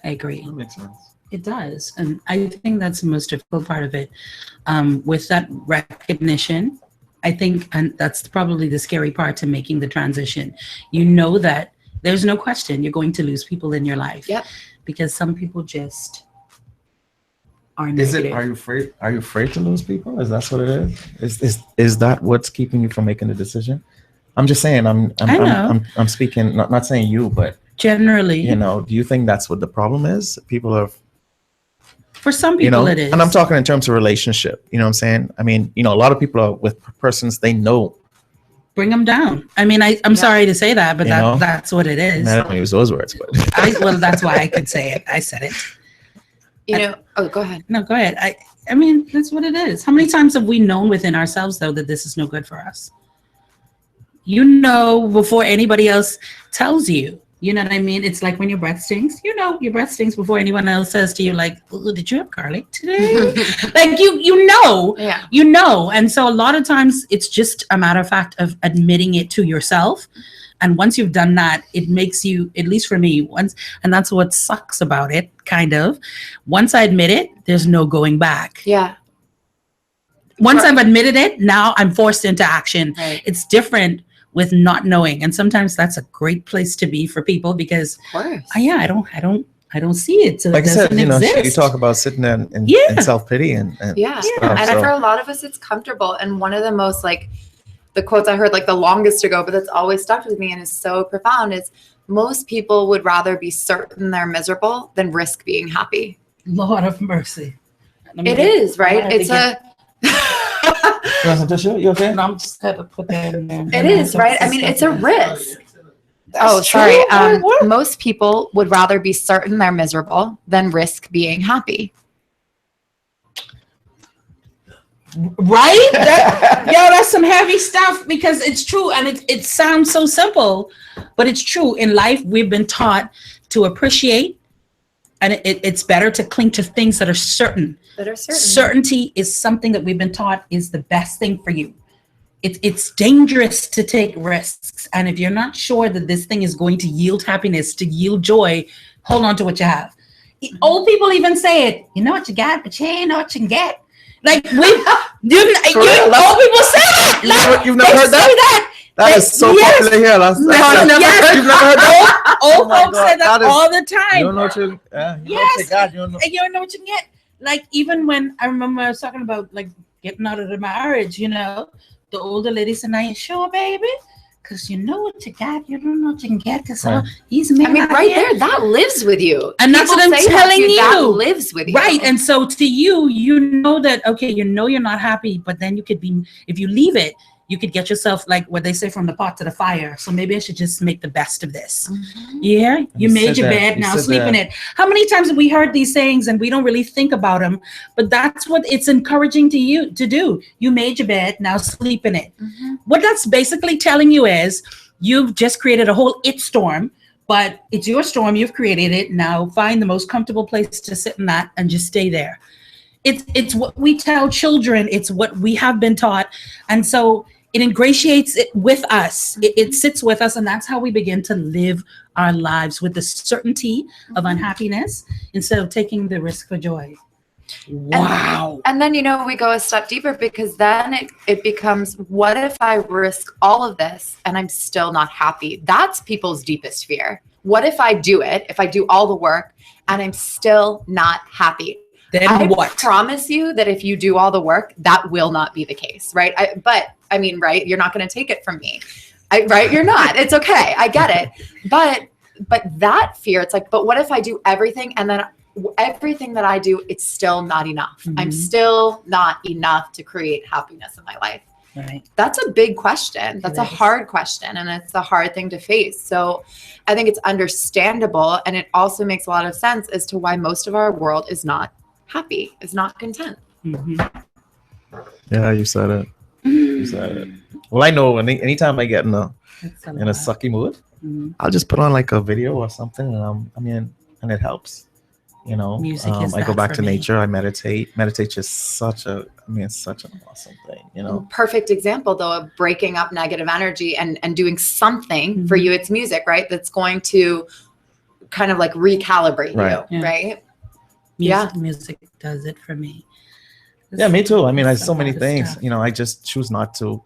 [SPEAKER 1] I agree.
[SPEAKER 2] That makes sense.
[SPEAKER 1] It does. And I think that's the most difficult part of it. With that recognition, I think, and that's probably the scary part to making the transition. You know that there's no question you're going to lose people in your life.
[SPEAKER 3] Yep.
[SPEAKER 1] Because some people just are negative.
[SPEAKER 2] Are you afraid to lose people? Is that what it is? Is that what's keeping you from making the decision? I'm just saying, I'm speaking, not saying you, but
[SPEAKER 1] generally,
[SPEAKER 2] do you think that's what the problem is? People are,
[SPEAKER 1] for some people it is.
[SPEAKER 2] And I'm talking in terms of relationship, you know what I'm saying? I mean, a lot of people are with persons they know.
[SPEAKER 1] Bring them down. I mean, I'm sorry to say that, but that's what it is.
[SPEAKER 2] I don't use those words, but
[SPEAKER 1] well, that's why I could say it. I said it.
[SPEAKER 3] Go ahead.
[SPEAKER 1] No, go ahead. I mean, that's what it is. How many times have we known within ourselves, though, that this is no good for us? Before anybody else tells you. You know what I mean? It's like when your breath stinks. Your breath stinks before anyone else says to you, like, oh, did you have garlic today? Like, you know. And so a lot of times it's just a matter of fact of admitting it to yourself And once you've done that, it makes you, at least for me, and that's what sucks about it, kind of. Once I admit it, there's no going back.
[SPEAKER 3] Yeah.
[SPEAKER 1] Once I've admitted it, now I'm forced into action.
[SPEAKER 3] Right.
[SPEAKER 1] It's different with not knowing, and sometimes that's a great place to be for people because,
[SPEAKER 3] Of course.
[SPEAKER 1] I don't see it, so
[SPEAKER 2] Like
[SPEAKER 1] it
[SPEAKER 2] I said,
[SPEAKER 1] doesn't
[SPEAKER 2] you know,
[SPEAKER 1] exist.
[SPEAKER 2] you talk about sitting there and
[SPEAKER 1] Yeah.
[SPEAKER 2] self-pity and
[SPEAKER 3] Yeah.
[SPEAKER 2] stuff,
[SPEAKER 3] And
[SPEAKER 2] so.
[SPEAKER 3] for a lot of us, it's comfortable. And one of the most like the quotes I heard like the longest ago, but that's always stuck with me and is so profound is most people would rather be certain they're miserable than risk being happy.
[SPEAKER 1] Lord of mercy.
[SPEAKER 3] It is, right? It's a
[SPEAKER 2] You want some tissue? You okay?
[SPEAKER 1] I'm just going to put that in there.
[SPEAKER 3] it is, right? I mean, it's a risk.
[SPEAKER 1] That's
[SPEAKER 3] sorry.
[SPEAKER 1] true. What?
[SPEAKER 3] Most people would rather be certain they're miserable than risk being happy.
[SPEAKER 1] Right? That's some heavy stuff because it's true. And it sounds so simple, but it's true. In life, we've been taught to appreciate, and it's better to cling to things that are certain.
[SPEAKER 3] That are certain.
[SPEAKER 1] Certainty is something that we've been taught is the best thing for you. It's dangerous to take risks. And if you're not sure that this thing is going to yield happiness, to yield joy, hold on to what you have. Old people even say it, you know what you got, but you ain't know what you can get. Like, old people say that.
[SPEAKER 2] You've never heard that? That is so
[SPEAKER 1] Yes.
[SPEAKER 2] popular here. That's
[SPEAKER 3] No, I've never
[SPEAKER 1] Yes.
[SPEAKER 2] You've never heard that?
[SPEAKER 1] Old
[SPEAKER 2] Oh my
[SPEAKER 1] folks
[SPEAKER 2] God,
[SPEAKER 1] say that
[SPEAKER 2] that is-
[SPEAKER 1] all the
[SPEAKER 2] You
[SPEAKER 1] time.
[SPEAKER 2] don't know what you, yeah, you know
[SPEAKER 1] Yes.
[SPEAKER 2] what you got. You don't know.
[SPEAKER 1] And you don't know what you can get. Like, even when I remember I was talking about like getting out of the marriage, you know, the older lady said, "Are you sure, baby? Because you know what you got, you don't know what you can get. Because
[SPEAKER 2] Right.
[SPEAKER 1] he's
[SPEAKER 3] I
[SPEAKER 1] married
[SPEAKER 3] mean, right
[SPEAKER 1] here."
[SPEAKER 3] there, that lives with you.
[SPEAKER 1] And that's
[SPEAKER 3] People
[SPEAKER 1] what I'm
[SPEAKER 3] say that to
[SPEAKER 1] telling
[SPEAKER 3] That
[SPEAKER 1] you.
[SPEAKER 3] lives with you.
[SPEAKER 1] Right. And so to you, you know that, okay, you know you're not happy, but then you could be, if you leave it, you could get yourself, like what they say, from the pot to the fire. So maybe I should just make the best of this.
[SPEAKER 3] Mhm.
[SPEAKER 1] Yeah, you
[SPEAKER 2] You
[SPEAKER 1] made
[SPEAKER 2] said
[SPEAKER 1] your
[SPEAKER 2] that.
[SPEAKER 1] bed,
[SPEAKER 2] You
[SPEAKER 1] now
[SPEAKER 2] said
[SPEAKER 1] sleep in
[SPEAKER 2] that.
[SPEAKER 1] it. How many times have we heard these sayings and we don't really think about them? But that's what it's encouraging to you to do. You made your bed, now sleep in it.
[SPEAKER 3] Mhm.
[SPEAKER 1] What that's basically telling you is you've just created a whole it storm, but it's your storm, you've created it. Now find the most comfortable place to sit in that and just stay there. It's what we tell children, it's what we have been taught. And so it ingratiates it with us. It sits with us, and that's how we begin to live our lives with the certainty of unhappiness instead of taking the risk for joy. Wow.
[SPEAKER 3] And then, we go a step deeper because then it becomes, what if I risk all of this and I'm still not happy? That's people's deepest fear. What if I do it, if I do all the work and I'm still not happy?
[SPEAKER 1] Then
[SPEAKER 3] I
[SPEAKER 1] what?
[SPEAKER 3] promise you that if you do all the work, that will not be the case, right? Right? You're not going to take it from me, right? You're not. It's okay. I get it. But that fear, it's like, but what if I do everything and then everything that I do, it's still not enough. I'm
[SPEAKER 1] Mhm.
[SPEAKER 3] still not enough to create happiness in my life.
[SPEAKER 1] Right.
[SPEAKER 3] That's a big question. That's a
[SPEAKER 1] It is.
[SPEAKER 3] hard question, and it's a hard thing to face. So I think it's understandable, and it also makes a lot of sense as to why most of our world is not happy, is not content.
[SPEAKER 1] Mhm.
[SPEAKER 2] Yeah, you said it. You said it. Well, I know anytime I get in a
[SPEAKER 1] That's
[SPEAKER 2] sucky mood,
[SPEAKER 1] Mhm.
[SPEAKER 2] I'll just put on like a video or something, and and it helps.
[SPEAKER 1] Music is
[SPEAKER 2] I go
[SPEAKER 1] that
[SPEAKER 2] back
[SPEAKER 1] for
[SPEAKER 2] to
[SPEAKER 1] me.
[SPEAKER 2] nature. I meditate. Meditate is such an awesome thing.
[SPEAKER 3] Perfect example, though, of breaking up negative energy and doing something for
[SPEAKER 1] Mhm.
[SPEAKER 3] you. It's music, right? That's going to kind of like recalibrate
[SPEAKER 2] Right.
[SPEAKER 3] you,
[SPEAKER 1] Yeah.
[SPEAKER 3] right?
[SPEAKER 1] Music does it for me.
[SPEAKER 2] Yeah, me too. I mean, I
[SPEAKER 1] It's
[SPEAKER 2] so many
[SPEAKER 1] a lot of
[SPEAKER 2] things.
[SPEAKER 1] stuff.
[SPEAKER 2] I just choose not to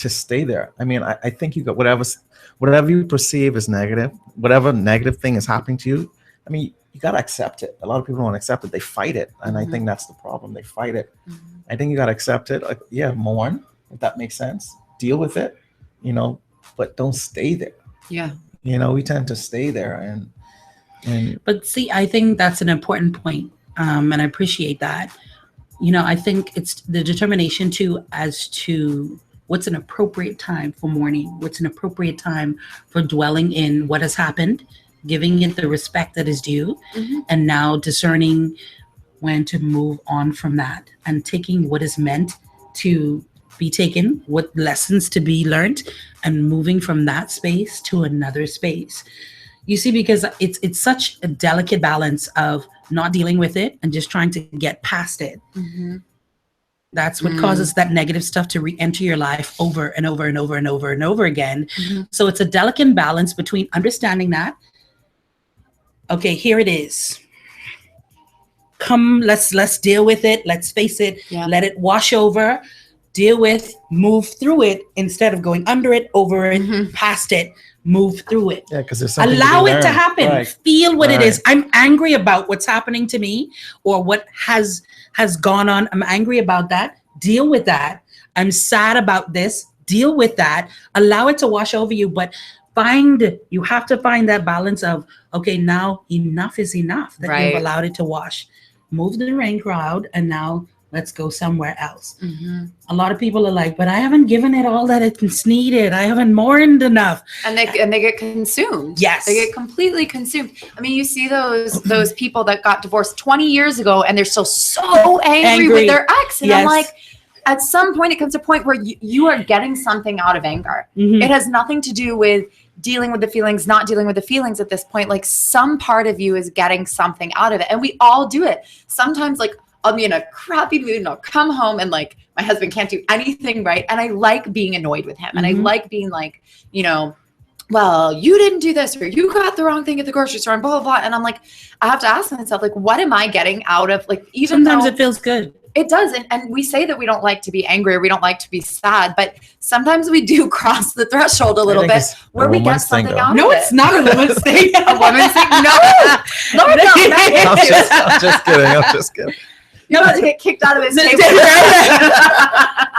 [SPEAKER 2] stay there. I mean, I think you got whatever you perceive as negative, whatever negative thing is happening to you. I mean, you gotta accept it. A lot of people don't accept it; they fight it, and I
[SPEAKER 3] Mhm.
[SPEAKER 2] think that's the problem. They fight it. I think you gotta accept it. Like, yeah, mourn if that makes sense. Deal with it, but don't stay there.
[SPEAKER 3] Yeah.
[SPEAKER 2] We tend to stay there, and
[SPEAKER 1] But see, I think that's an important point, and I appreciate that. I think it's the determination too as to what's an appropriate time for mourning, what's an appropriate time for dwelling in what has happened, giving it the respect that is due,
[SPEAKER 3] Mhm.
[SPEAKER 1] and now discerning when to move on from that and taking what is meant to be taken, what lessons to be learned, and moving from that space to another space. You see, because it's such a delicate balance of not dealing with it and just trying to get past it.
[SPEAKER 3] Mhm.
[SPEAKER 1] That's what causes that negative stuff to re-enter your life over and over and over and over and over again. So it's a delicate balance between understanding that, okay, here it is. Come, let's deal with it. Let's face it.
[SPEAKER 3] Yeah.
[SPEAKER 1] Let it wash over. Deal with, move through it instead of going under it, over it, past it. Move through it.
[SPEAKER 2] Yeah, because there's something
[SPEAKER 1] Allow
[SPEAKER 2] be
[SPEAKER 1] it to
[SPEAKER 2] learned.
[SPEAKER 1] happen.
[SPEAKER 2] Right.
[SPEAKER 1] Feel what it
[SPEAKER 2] Right.
[SPEAKER 1] is. I'm angry about what's happening to me or what has gone on. I'm angry about that. Deal with that. I'm sad about this. Deal with that. Allow it to wash over you, but you have to find that balance of, okay, now enough is enough that
[SPEAKER 3] Right.
[SPEAKER 1] you've allowed it to wash. Move the rain cloud, and now let's go somewhere else. A lot of people are like, but I haven't given it all that it's needed. I haven't mourned enough.
[SPEAKER 3] And they get consumed.
[SPEAKER 1] Yes.
[SPEAKER 3] They get completely consumed. I mean, you see those people that got divorced 20 years ago and they're still so angry with their ex. And I'm
[SPEAKER 1] Yes.
[SPEAKER 3] like, at some point, it comes to a point where you are getting something out of anger.
[SPEAKER 1] Mhm.
[SPEAKER 3] It has nothing to do with dealing with the feelings, not dealing with the feelings at this point. Like, some part of you is getting something out of it. And we all do it. Sometimes, like, I'll be in a crappy mood and I'll come home and like my husband can't do anything right. And I like being annoyed with him. And I like being like, well, you didn't do this, or you got the wrong thing at the grocery store, and blah, blah, blah. And I'm like, I have to ask myself, like, what am I getting out of, like, even
[SPEAKER 1] Sometimes
[SPEAKER 3] though
[SPEAKER 1] it feels good.
[SPEAKER 3] it does. And we say that we don't like to be angry or we don't like to be sad, but sometimes we do cross the threshold a little
[SPEAKER 2] think
[SPEAKER 3] bit
[SPEAKER 2] it's
[SPEAKER 3] where
[SPEAKER 2] a
[SPEAKER 3] we get
[SPEAKER 2] woman's thing,
[SPEAKER 3] something
[SPEAKER 2] though.
[SPEAKER 3] out
[SPEAKER 1] No,
[SPEAKER 3] of
[SPEAKER 1] it's
[SPEAKER 3] it.
[SPEAKER 1] not a woman's thing.
[SPEAKER 3] A woman's thing? No, no,
[SPEAKER 2] I'm just kidding. I'm just kidding.
[SPEAKER 3] You're about to get kicked out of this table.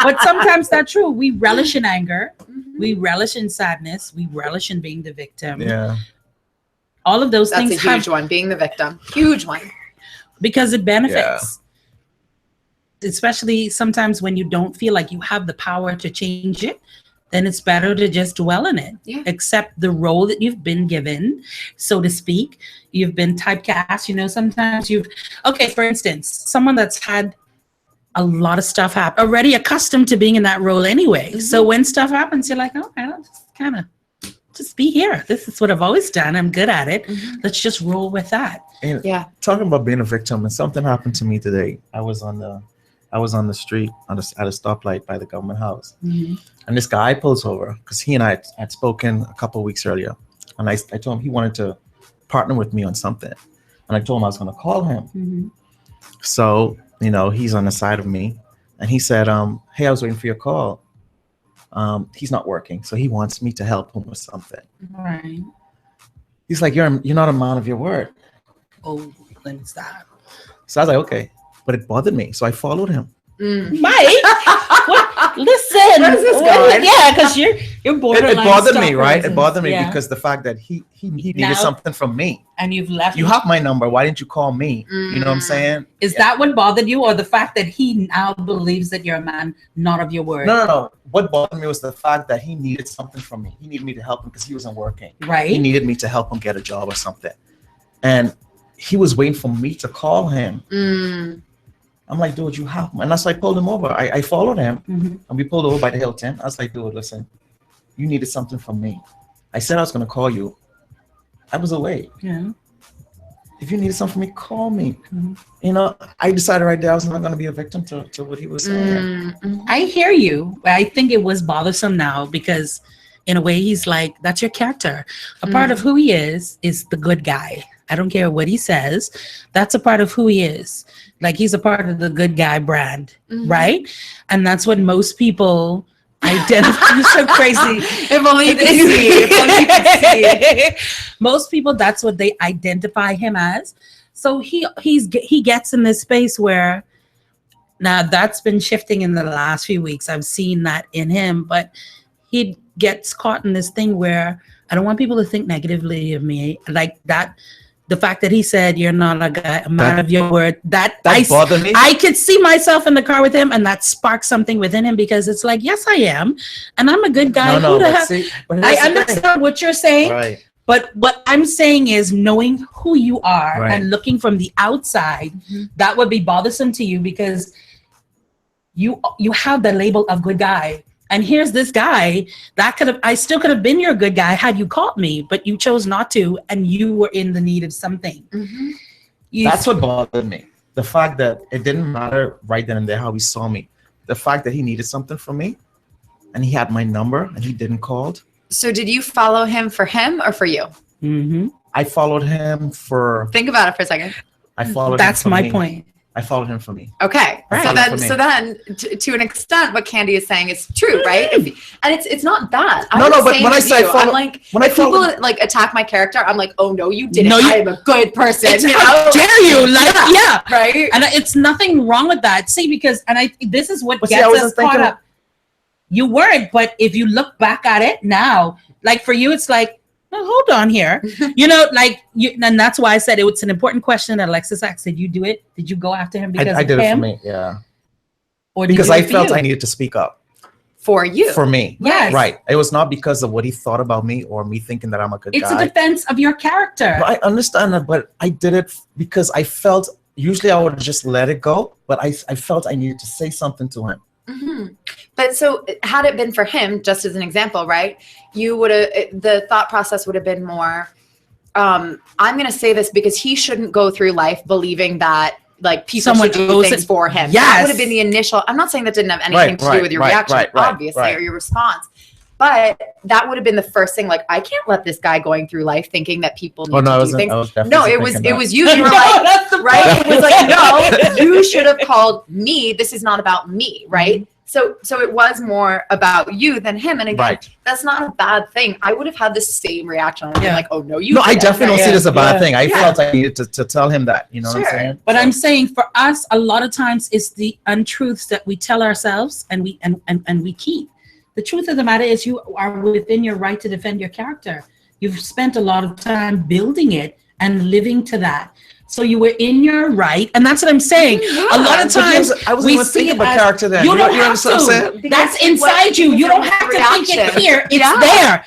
[SPEAKER 1] But sometimes that's true. We relish in anger. We relish in sadness. We relish in being the victim.
[SPEAKER 2] Yeah.
[SPEAKER 1] All of those
[SPEAKER 3] That's a
[SPEAKER 1] things
[SPEAKER 3] huge
[SPEAKER 1] have,
[SPEAKER 3] one, being the victim. Huge one.
[SPEAKER 1] because it benefits. Especially sometimes when you don't feel like you have the power to change it, then it's better to just dwell in it.
[SPEAKER 3] Yeah.
[SPEAKER 1] Accept the role that you've been given, so to speak. You've been typecast. Sometimes for instance, someone that's had a lot of stuff happen, already accustomed to being in that role anyway. So when stuff happens, you're like, okay, I'll just kind of just be here. This is what I've always done. I'm good at it. Let's just roll with that.
[SPEAKER 2] And
[SPEAKER 3] Yeah.
[SPEAKER 2] talking about being a victim, and something happened to me today. I was on the street at a stoplight by the government house, and this guy pulls over because he and I had spoken a couple of weeks earlier, and I told him he wanted to partner with me on something, and I told him I was going to call him. So he's on the side of me, and he said, "Hey, I was waiting for your call. He's not working, so he wants me to help him with something."
[SPEAKER 1] Right.
[SPEAKER 2] He's like, "You're not a man of your word."
[SPEAKER 1] Oh, when's that?
[SPEAKER 2] So I was like, "Okay," but it bothered me, so I followed him.
[SPEAKER 1] Mike, what? Listen.
[SPEAKER 3] Where's this going?
[SPEAKER 1] Yeah, because you're borderline.
[SPEAKER 2] It bothered me,
[SPEAKER 1] stalker
[SPEAKER 2] right? It
[SPEAKER 1] and-
[SPEAKER 2] bothered me
[SPEAKER 1] yeah.
[SPEAKER 2] because the fact that he needed
[SPEAKER 1] Now-
[SPEAKER 2] something from me.
[SPEAKER 1] And you've left.
[SPEAKER 2] You have my number. Why didn't you call me? You know what I'm saying?
[SPEAKER 1] Is that what bothered you, or the fact that he now believes that you're a man not of your word?
[SPEAKER 2] No. What bothered me was the fact that he needed something from me. He needed me to help him because he wasn't working.
[SPEAKER 1] Right.
[SPEAKER 2] He needed me to help him get a job or something. And he was waiting for me to call him. I'm like, dude, you have me. And that's why I pulled him over. I followed him, and we pulled over by the Hilton. I was like, dude, listen, you needed something from me. I said I was going to call you. I was away.
[SPEAKER 1] Yeah.
[SPEAKER 2] If you needed something from me, call me. I decided right there I was not going to be a victim to what he was saying.
[SPEAKER 1] I hear you. I think it was bothersome now because, in a way, he's like, that's your character. A part of who he is the good guy. I don't care what he says. That's a part of who he is. Like, he's a part of the good guy brand, right? And that's what most people identify. So crazy.
[SPEAKER 3] If only you could see. If only you could see.
[SPEAKER 1] Most people, that's what they identify him as. So he gets in this space where, now that's been shifting in the last few weeks. I've seen that in him, but he gets caught in this thing where I don't want people to think negatively of me. Like that, the fact that he said, "You're not a man of your word," that
[SPEAKER 2] bothered me.
[SPEAKER 1] I could see myself in the car with him, and that sparked something within him because it's like, yes, I am, and I'm a good guy.
[SPEAKER 2] No,
[SPEAKER 1] Who the
[SPEAKER 2] but
[SPEAKER 1] heck-
[SPEAKER 2] see, but
[SPEAKER 1] I
[SPEAKER 2] here's the thing.
[SPEAKER 1] understand what you're saying,
[SPEAKER 2] Right.
[SPEAKER 1] but what I'm saying is knowing who you are
[SPEAKER 2] Right.
[SPEAKER 1] and looking from the outside, that would be bothersome to you because you have the label of good guy. And here's this guy that I still could have been your good guy had you called me, but you chose not to, and you were in the need of something.
[SPEAKER 2] That's what bothered me. The fact that it didn't matter right then and there how he saw me. the fact that he needed something from me, and he had my number and he didn't call.
[SPEAKER 3] So did you follow him for him or for you?
[SPEAKER 1] Mm-hmm.
[SPEAKER 2] I followed him for.
[SPEAKER 3] Think about it for a second.
[SPEAKER 2] I followed.
[SPEAKER 1] That's
[SPEAKER 2] him for
[SPEAKER 1] my
[SPEAKER 2] me.
[SPEAKER 1] point.
[SPEAKER 2] I followed him for me.
[SPEAKER 3] Okay.
[SPEAKER 1] Right.
[SPEAKER 3] So
[SPEAKER 2] For me.
[SPEAKER 3] then, to an extent, what Candy is saying is true, right? And it's not that.
[SPEAKER 2] No,
[SPEAKER 3] I'm
[SPEAKER 2] no, but
[SPEAKER 3] saying
[SPEAKER 2] when I
[SPEAKER 3] to
[SPEAKER 2] say
[SPEAKER 3] you,
[SPEAKER 2] follow-
[SPEAKER 3] I'm like,
[SPEAKER 2] when I
[SPEAKER 3] if people
[SPEAKER 2] follow-
[SPEAKER 3] like attack my character, I'm like, oh no, you didn't.
[SPEAKER 1] No, you-
[SPEAKER 3] I am a good person.
[SPEAKER 1] It's
[SPEAKER 3] you
[SPEAKER 1] how
[SPEAKER 3] know?
[SPEAKER 1] dare you? Like, yeah.
[SPEAKER 3] Right.
[SPEAKER 1] And it's nothing wrong with that. See, because, this is what
[SPEAKER 2] But see, I
[SPEAKER 1] gets
[SPEAKER 2] wasn't
[SPEAKER 1] us caught
[SPEAKER 2] thinking-
[SPEAKER 1] up. You weren't, but if you look back at it now, like for you, it's like, well, hold on here. And that's why I said it's an important question that Alexis asked. Did you do it? Did you go after him because
[SPEAKER 2] I
[SPEAKER 1] of
[SPEAKER 2] did it
[SPEAKER 1] him?
[SPEAKER 2] for me. Yeah.
[SPEAKER 1] Or did you
[SPEAKER 2] Because
[SPEAKER 1] do
[SPEAKER 2] I
[SPEAKER 1] it for
[SPEAKER 2] felt
[SPEAKER 1] you?
[SPEAKER 2] I needed to speak up
[SPEAKER 3] For you.
[SPEAKER 2] for me.
[SPEAKER 1] Yes.
[SPEAKER 2] Right. It was not because of what he thought about me or me thinking that I'm a good
[SPEAKER 1] It's
[SPEAKER 2] guy.
[SPEAKER 1] a defense of your character.
[SPEAKER 2] No, I understand that, but I did it because I felt. Usually, I would just let it go, but I felt I needed to say something to him.
[SPEAKER 3] hmm But so had it been for him, just as an example, right? You would have, the thought process would have been more, I'm going to say this because he shouldn't go through life believing that like people
[SPEAKER 1] Someone
[SPEAKER 3] should do
[SPEAKER 1] owes
[SPEAKER 3] things
[SPEAKER 1] it-
[SPEAKER 3] for him. That
[SPEAKER 1] Yes.
[SPEAKER 3] would have been the initial, I'm not saying that didn't have anything to do with your reaction, obviously, or your response. But that would have been the first thing. Like, I can't let this guy going through life thinking that people need to do things.
[SPEAKER 2] I was definitely
[SPEAKER 3] No, it was
[SPEAKER 2] thinking that.
[SPEAKER 3] you. You were like, right? It was like, no, you should have called me. This is not about me, right? So it was more about you than him. And again,
[SPEAKER 2] Right.
[SPEAKER 3] that's not a bad thing. I would have had the same reaction. I'd be
[SPEAKER 1] Yeah.
[SPEAKER 3] like, oh no, you.
[SPEAKER 2] No, I
[SPEAKER 3] didn't,
[SPEAKER 2] definitely don't
[SPEAKER 3] right?
[SPEAKER 2] see it as a bad
[SPEAKER 1] Yeah.
[SPEAKER 2] thing. I
[SPEAKER 3] Yeah.
[SPEAKER 2] felt I needed to tell him that. You know what
[SPEAKER 3] Sure.
[SPEAKER 2] I'm saying?
[SPEAKER 1] But
[SPEAKER 2] So-
[SPEAKER 1] I'm saying for us, a lot of times it's the untruths that we tell ourselves and we keep. The truth of the matter is you are within your right to defend your character. You've spent a lot of time building it and living to that. So you were in your right, and that's what I'm saying. A lot of
[SPEAKER 2] But
[SPEAKER 1] times
[SPEAKER 2] I wasn't
[SPEAKER 1] we
[SPEAKER 2] even
[SPEAKER 1] see
[SPEAKER 2] thinking
[SPEAKER 1] it
[SPEAKER 2] about
[SPEAKER 1] as-
[SPEAKER 2] character then.
[SPEAKER 1] You don't
[SPEAKER 2] know
[SPEAKER 1] have
[SPEAKER 2] what I'm saying?
[SPEAKER 1] to.
[SPEAKER 3] Because
[SPEAKER 1] That's
[SPEAKER 3] it was
[SPEAKER 1] inside you. You don't
[SPEAKER 3] different
[SPEAKER 1] have to think it
[SPEAKER 3] reaction.
[SPEAKER 1] here. It's
[SPEAKER 3] Yeah.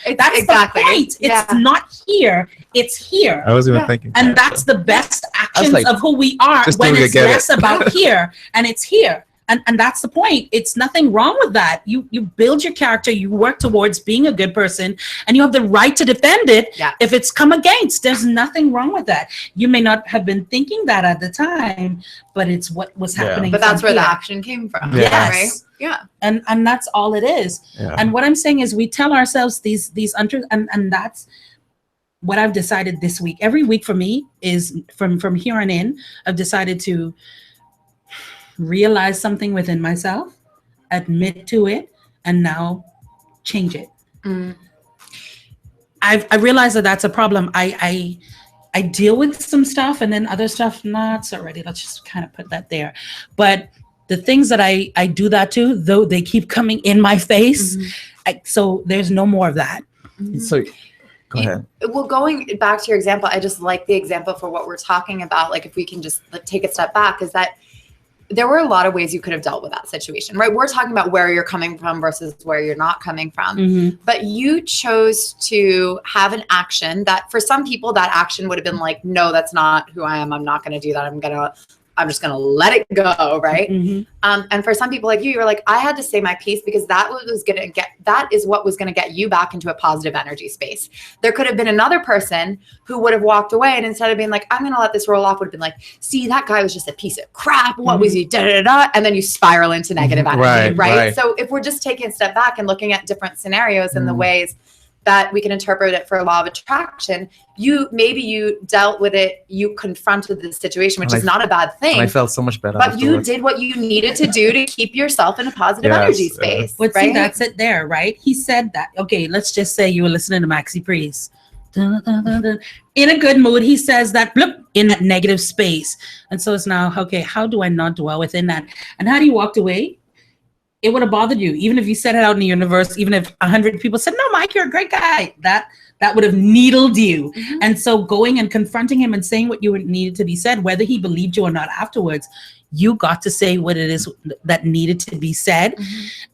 [SPEAKER 1] there. That's
[SPEAKER 3] Exactly.
[SPEAKER 1] the point.
[SPEAKER 3] Yeah.
[SPEAKER 1] It's not here. It's here.
[SPEAKER 4] I wasn't
[SPEAKER 3] Yeah.
[SPEAKER 4] even thinking.
[SPEAKER 1] And that's the best actions
[SPEAKER 2] like,
[SPEAKER 1] of who we are
[SPEAKER 4] just
[SPEAKER 1] when
[SPEAKER 4] doing it,
[SPEAKER 1] it's
[SPEAKER 4] get it.
[SPEAKER 1] less about here and it's here. And that's the point. It's nothing wrong with that. You build your character, you work towards being a good person, and you have the right to defend it
[SPEAKER 3] Yeah.
[SPEAKER 1] if it's come against. There's nothing wrong with that. You may not have been thinking that at the time, but it's what was
[SPEAKER 2] Yeah.
[SPEAKER 1] happening.
[SPEAKER 3] But that's
[SPEAKER 1] from
[SPEAKER 3] where the
[SPEAKER 1] here.
[SPEAKER 3] action came from.
[SPEAKER 4] Yeah.
[SPEAKER 3] Right?
[SPEAKER 1] Yes.
[SPEAKER 3] Yeah.
[SPEAKER 1] And that's all it is.
[SPEAKER 4] Yeah.
[SPEAKER 1] And what I'm saying is we tell ourselves these untruths, and that's what I've decided this week. Every week for me is from here on in, I've decided to realize something within myself, admit to it, and now change it.
[SPEAKER 3] Mm.
[SPEAKER 1] I realized that that's a problem. I deal with some stuff, and then other stuff not so ready. Let's just kind of put that there. But the things that I do that to, though they keep coming in my face, so there's no more of that.
[SPEAKER 2] So, go ahead.
[SPEAKER 3] Well, going back to your example, I just like the example for what we're talking about. Like, if we can just take a step back, is that there were a lot of ways you could have dealt with that situation, right? We're talking about where you're coming from versus where you're not coming from. But you chose to have an action that for some people, that action would have been like, no, that's not who I am. I'm not going to do that. I'm just going to let it go. Right. And for some people like you were like, I had to say my piece because that is what was going to get you back into a positive energy space. There could have been another person who would have walked away, and instead of being like, I'm going to let this roll off, would have been like, see, that guy was just a piece of crap. What was he? Da, da, da. And then you spiral into negative energy. Right. So if we're just taking a step back and looking at different scenarios and the ways that we can interpret it for law of attraction, you dealt with it, you confronted the situation, which is not a bad thing.
[SPEAKER 2] And I felt so much better.
[SPEAKER 3] But you
[SPEAKER 2] afterwards.
[SPEAKER 3] did what you needed to do to keep yourself in a positive energy space.
[SPEAKER 1] But
[SPEAKER 3] right?
[SPEAKER 1] see, that's it there, right? He said that. Okay, let's just say you were listening to Maxi Priest. Dun, dun, dun, dun. In a good mood, he says that bloop, in that negative space. And so it's now, okay, how do I not dwell within that? And had he walked away, it would have bothered you. Even if you said it out in the universe, even if 100 people said, no, Mike, you're a great guy, that would have needled you. And so going and confronting him and saying what you needed to be said, whether he believed you or not afterwards, you got to say what it is that needed to be said.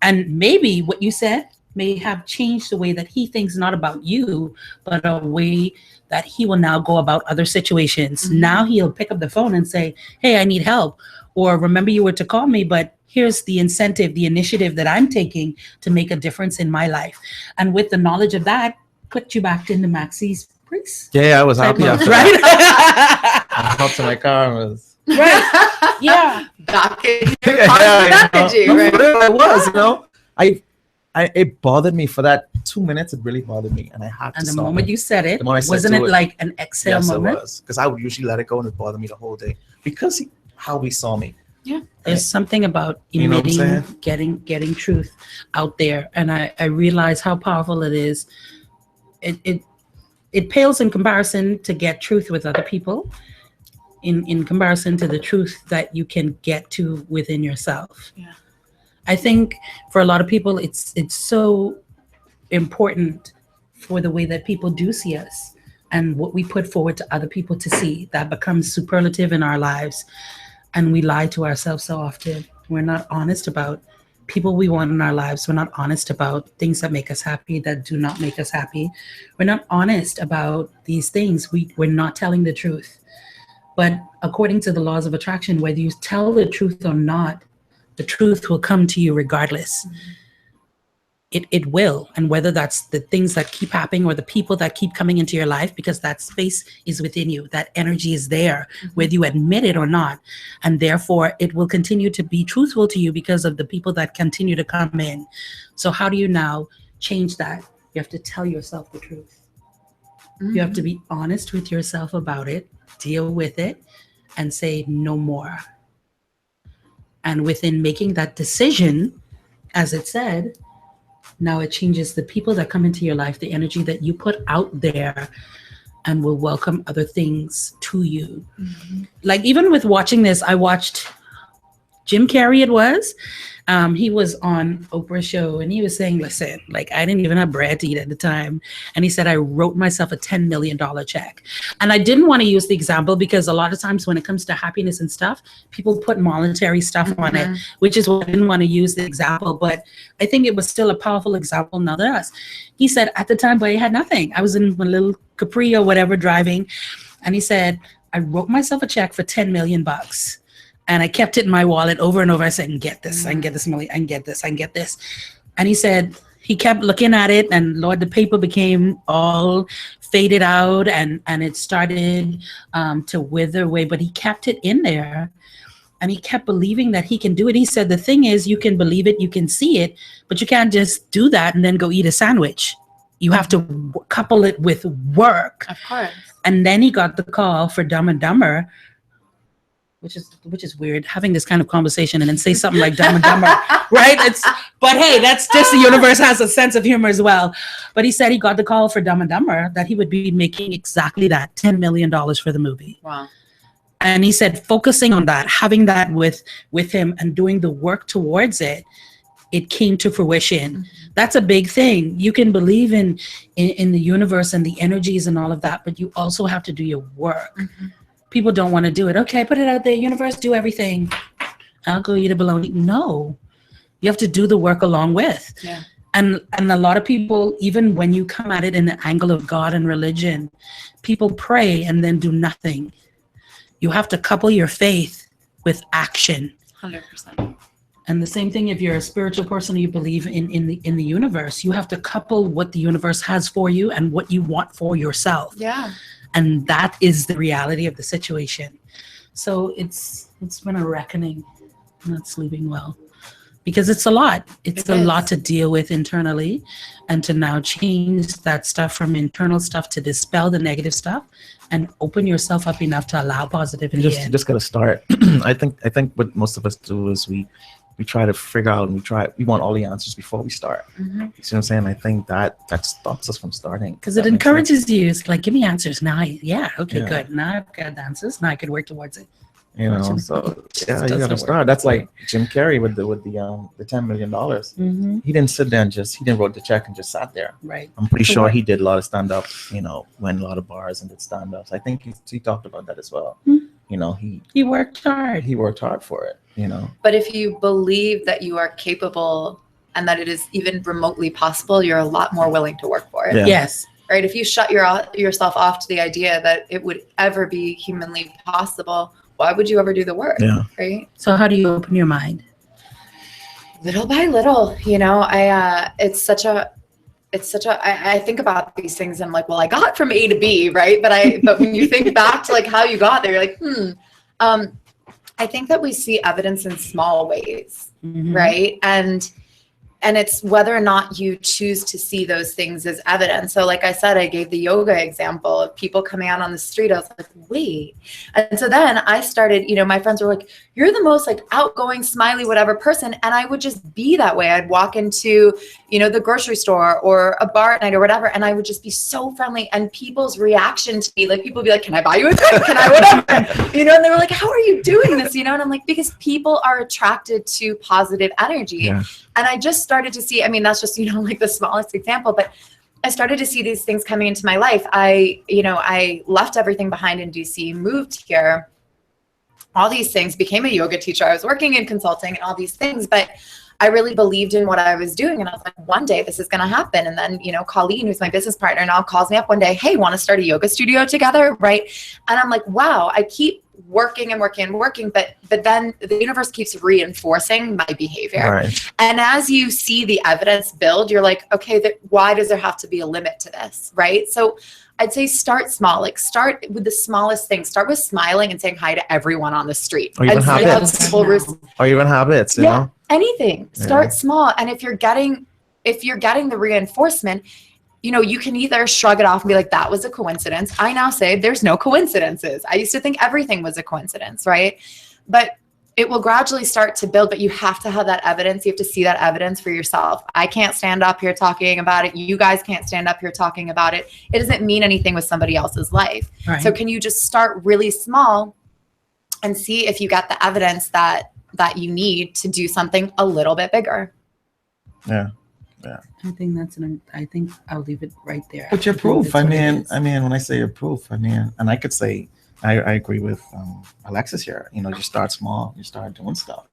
[SPEAKER 1] And maybe what you said may have changed the way that he thinks, not about you, but a way that he will now go about other situations. Now he'll pick up the phone and say, hey, I need help. Or remember you were to call me, but here's the incentive, the initiative that I'm taking to make a difference in my life. And with the knowledge of that, clicked you back into Maxi's Priest.
[SPEAKER 2] Yeah, I was
[SPEAKER 1] Type
[SPEAKER 2] happy
[SPEAKER 1] mode,
[SPEAKER 2] after
[SPEAKER 1] right?
[SPEAKER 2] that. I hopped in my car and was
[SPEAKER 1] Right. Yeah.
[SPEAKER 3] Back in your
[SPEAKER 2] Yeah,
[SPEAKER 3] positive energy,
[SPEAKER 2] no,
[SPEAKER 3] right?
[SPEAKER 2] for real, I was, it bothered me for that 2 minutes. It really bothered me, and I had to
[SPEAKER 1] And the
[SPEAKER 2] stop
[SPEAKER 1] moment
[SPEAKER 2] it.
[SPEAKER 1] you said it,
[SPEAKER 2] The moment I said
[SPEAKER 1] wasn't
[SPEAKER 2] to
[SPEAKER 1] it
[SPEAKER 2] it,
[SPEAKER 1] like an exhale
[SPEAKER 2] Yes,
[SPEAKER 1] moment?
[SPEAKER 2] it was, because I would usually let it go, and it bothered me the whole day because how he saw me.
[SPEAKER 1] There's something about
[SPEAKER 2] You know what I'm
[SPEAKER 1] emitting, getting truth out there, and I realize how powerful it is. It pales in comparison to get truth with other people, in comparison to the truth that you can get to within yourself.
[SPEAKER 3] Yeah.
[SPEAKER 1] I think for a lot of people, it's so important for the way that people do see us and what we put forward to other people to see, that becomes superlative in our lives. And we lie to ourselves so often. We're not honest about people we want in our lives. We're not honest about things that make us happy, that do not make us happy. We're not honest about these things. We're not telling the truth. But according to the laws of attraction, whether you tell the truth or not, the truth will come to you regardless.
[SPEAKER 3] Mm-hmm.
[SPEAKER 1] It will. And whether that's the things that keep happening or the people that keep coming into your life, because that space is within you, that energy is there, whether you admit it or not. And therefore, it will continue to be truthful to you because of the people that continue to come in. So how do you now change that? You have to tell yourself the truth. You have to be honest with yourself about it, deal with it, and say no more. And within making that decision, as it said, now it changes the people that come into your life, the energy that you put out there, and will welcome other things to you. Like even with watching this, I watched Jim Carrey, he was on Oprah's show, and he was saying, listen, like I didn't even have bread to eat at the time. And he said, I wrote myself a $10 million check. And I didn't want to use the example because a lot of times when it comes to happiness and stuff, people put monetary stuff on it, which is why I didn't want to use the example. But I think it was still a powerful example nonetheless. He said, at the time, but I had nothing. I was in my little Capri or whatever driving. And he said, I wrote myself a check for $10 million. And I kept it in my wallet over and over. I said, I can get this, I can get this money, I can get this, I can get this. And he said, he kept looking at it, and Lord, the paper became all faded out and it started to wither away, but he kept it in there and he kept believing that he can do it. He said, the thing is, you can believe it, you can see it, but you can't just do that and then go eat a sandwich. You have to couple it with work.
[SPEAKER 3] Of course.
[SPEAKER 1] And then he got the call for Dumb and Dumber, which is weird, having this kind of conversation and then say something like Dumb and Dumber, right? But hey, that's just the universe has a sense of humor as well. But he said he got the call for Dumb and Dumber, that he would be making exactly that, $10 million for the movie.
[SPEAKER 3] Wow.
[SPEAKER 1] And he said, focusing on that, having that with him and doing the work towards it, it came to fruition. That's a big thing. You can believe in the universe and the energies and all of that, but you also have to do your work. People don't want to do it. Okay, put it out there, universe, do everything. I'll go eat a bologna. No, you have to do the work along with.
[SPEAKER 3] Yeah.
[SPEAKER 1] And a lot of people, even when you come at it in the angle of God and religion, people pray and then do nothing. You have to couple your faith with action.
[SPEAKER 3] 100%.
[SPEAKER 1] And the same thing if you're a spiritual person, you believe in the universe, you have to couple what the universe has for you and what you want for yourself.
[SPEAKER 3] Yeah.
[SPEAKER 1] And that is the reality of the situation. So it's been a reckoning, not sleeping well, because it's a lot. It's a lot to deal with internally, and to now change that stuff from internal stuff to dispel the negative stuff and open yourself up enough to allow positivity
[SPEAKER 2] You
[SPEAKER 1] in.
[SPEAKER 2] just gotta start. I think what most of us do is we try to figure out, and we want all the answers before we start. You see what I'm saying? I think that stops us from starting.
[SPEAKER 1] Because it encourages you. It's like, give me answers now. Okay,
[SPEAKER 2] Yeah.
[SPEAKER 1] good. Now I've got answers. Now I can work towards it.
[SPEAKER 2] You know, so yeah, you gotta start. That's like Jim Carrey with the $10 million. He didn't sit there and he didn't wrote the check and just sat there.
[SPEAKER 1] Right.
[SPEAKER 2] I'm pretty
[SPEAKER 1] So
[SPEAKER 2] sure
[SPEAKER 1] what-
[SPEAKER 2] he did a lot of stand up, went a lot of bars and did stand ups. I think he talked about that as well.
[SPEAKER 1] He worked hard.
[SPEAKER 2] He worked hard for it,
[SPEAKER 3] But if you believe that you are capable and that it is even remotely possible, you're a lot more willing to work for it.
[SPEAKER 2] Yeah.
[SPEAKER 1] Yes.
[SPEAKER 3] Right? If you shut yourself off to the idea that it would ever be humanly possible, why would you ever do the work?
[SPEAKER 2] Yeah.
[SPEAKER 3] Right?
[SPEAKER 1] So how do you open your mind?
[SPEAKER 3] Little by little, I think about these things and I'm like, well, I got from A to B, right? But when you think back to like how you got there, you're like, I think that we see evidence in small ways,
[SPEAKER 1] Mhm.
[SPEAKER 3] right? And it's whether or not you choose to see those things as evidence. So like I said, I gave the yoga example of people coming out on the street. I was like, wait. And so then I started, my friends were like, you're the most like outgoing, smiley, whatever person. And I would just be that way. I'd walk into, the grocery store or a bar at night or whatever. And I would just be so friendly. And people's reaction to me, like people would be like, can I buy you a drink? Can I whatever? And they were like, how are you doing this? And I'm like, because people are attracted to positive energy.
[SPEAKER 2] Yeah.
[SPEAKER 3] And I just started to see, that's just, like the smallest example, but I started to see these things coming into my life. I left everything behind in DC, moved here, all these things, became a yoga teacher. I was working in consulting and all these things, but I really believed in what I was doing. And I was like, one day this is going to happen. And then, Colleen, who's my business partner now, calls me up one day, hey, want to start a yoga studio together? Right. And I'm like, wow, I keep working and working and working, but then the universe keeps reinforcing my behavior.
[SPEAKER 2] Right.
[SPEAKER 3] And as you see the evidence build, you're like, okay, why does there have to be a limit to this? Right. So I'd say start small, like start with the smallest thing. Start with smiling and saying hi to everyone on the street.
[SPEAKER 2] Or even
[SPEAKER 3] and see how
[SPEAKER 2] habits.
[SPEAKER 3] people
[SPEAKER 2] Or even habits, you know?
[SPEAKER 3] Anything. Start
[SPEAKER 2] Yeah.
[SPEAKER 3] small. And if you're getting the reinforcement, you can either shrug it off and be like, that was a coincidence. I now say there's no coincidences. I used to think everything was a coincidence, right? But it will gradually start to build, but you have to have that evidence. You have to see that evidence for yourself. I can't stand up here talking about it. You guys can't stand up here talking about it. It doesn't mean anything with somebody else's life.
[SPEAKER 1] Right.
[SPEAKER 3] So can you just start really small and see if you get the evidence that you need to do something a little bit bigger?
[SPEAKER 2] Yeah.
[SPEAKER 1] I think I'll leave it right there.
[SPEAKER 2] But your
[SPEAKER 1] I think
[SPEAKER 2] proof,
[SPEAKER 1] that's
[SPEAKER 2] I
[SPEAKER 1] what it
[SPEAKER 2] mean,
[SPEAKER 1] is.
[SPEAKER 2] when I say your proof, and I could say, I agree with Alexis here. You start small, you start doing stuff.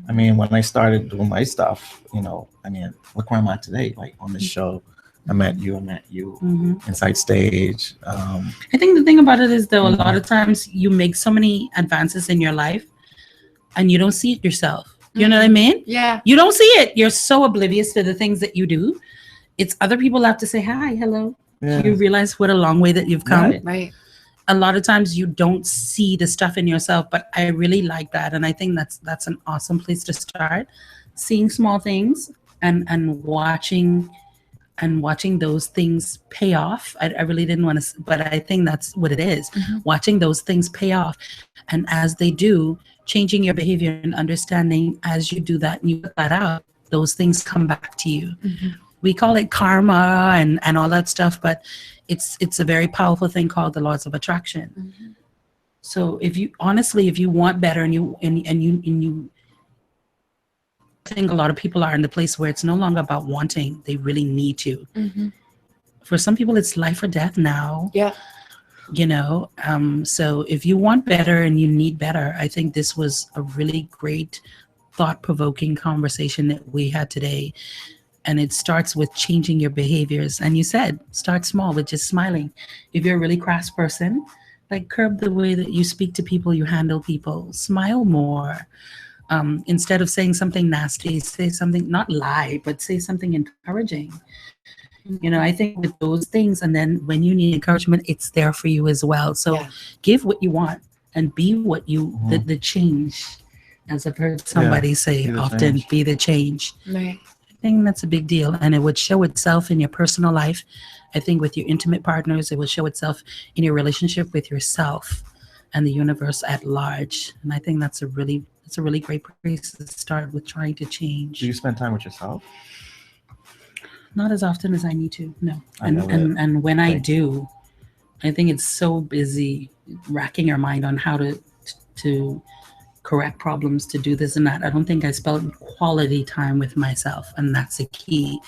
[SPEAKER 2] When I started doing my stuff, look where I'm at today. Like on this show, I met you
[SPEAKER 1] Mhm.
[SPEAKER 2] inside stage.
[SPEAKER 1] I think the thing about it is, though, a lot of times you make so many advances in your life and you don't see it yourself. You know what I mean?
[SPEAKER 3] Yeah.
[SPEAKER 1] You don't see it. You're so oblivious to the things that you do. It's other people have to say, hi, hello.
[SPEAKER 2] Yeah.
[SPEAKER 1] You realize what a long way that you've come.
[SPEAKER 2] Right.
[SPEAKER 3] Right.
[SPEAKER 1] A lot of times you don't see the stuff in yourself, but I really like that. And I think that's an awesome place to start. Seeing small things and watching those things pay off. I really didn't want to, but I think that's what it is.
[SPEAKER 3] Mhm.
[SPEAKER 1] Watching those things pay off. And as they do, changing your behavior and understanding as you do that and you put that out, those things come back to you.
[SPEAKER 3] Mhm.
[SPEAKER 1] We call it karma and all that stuff, but it's a very powerful thing called the laws of attraction.
[SPEAKER 3] Mhm.
[SPEAKER 1] So if you want better and you I think a lot of people are in the place where it's no longer about wanting, they really need to.
[SPEAKER 3] Mhm.
[SPEAKER 1] For some people it's life or death now.
[SPEAKER 3] Yeah.
[SPEAKER 1] So if you want better and you need better, I think this was a really great thought-provoking conversation that we had today. And it starts with changing your behaviors. And you said, start small with just smiling. If you're a really crass person, like curb the way that you speak to people, you handle people, smile more. Instead of saying something nasty, say something, not lie, but say something encouraging. I think with those things, and then when you need encouragement, it's there for you as well. So
[SPEAKER 3] Yeah.
[SPEAKER 1] give what you want and be what you,
[SPEAKER 2] Mhm.
[SPEAKER 1] the change, as I've heard somebody say
[SPEAKER 2] be the
[SPEAKER 1] often,
[SPEAKER 2] change.
[SPEAKER 1] be the change.
[SPEAKER 3] Right.
[SPEAKER 1] I think that's a big deal. And it would show itself in your personal life. I think with your intimate partners, it will show itself in your relationship with yourself and the universe at large. And I think that's a really great place to start with trying to change.
[SPEAKER 2] Do you spend time with yourself?
[SPEAKER 1] Not as often as I need to, no.
[SPEAKER 2] I
[SPEAKER 1] And
[SPEAKER 2] know
[SPEAKER 1] and when I
[SPEAKER 2] Right.
[SPEAKER 1] do, I think it's so busy racking your mind on how to correct problems, to do this and that. I don't think I spend quality time with myself, and that's the key.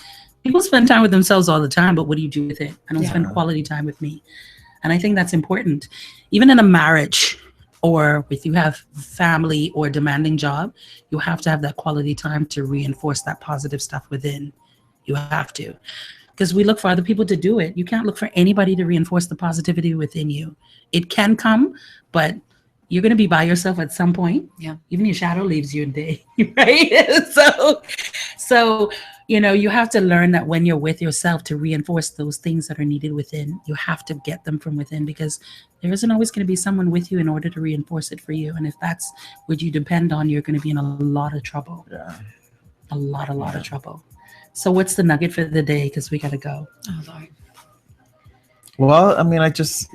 [SPEAKER 1] People spend time with themselves all the time, but what do you do with it? I don't
[SPEAKER 3] Yeah.
[SPEAKER 1] spend quality time with me. And I think that's important. Even in a marriage, or if you have family or a demanding job, you have to have that quality time to reinforce that positive stuff within. You have to. Because we look for other people to do it. You can't look for anybody to reinforce the positivity within you. It can come, but you're going to be by yourself at some point.
[SPEAKER 3] Yeah.
[SPEAKER 1] Even your shadow leaves you a day, right? So You know, you have to learn that when you're with yourself to reinforce those things that are needed within, you have to get them from within, because there isn't always going to be someone with you in order to reinforce it for you. And if that's what you depend on, you're going to be in a lot of trouble.
[SPEAKER 2] Yeah.
[SPEAKER 1] A lot of trouble. So what's the nugget for the day? Because we got to go.
[SPEAKER 3] Oh, Lord.
[SPEAKER 2] Well, I mean, I just,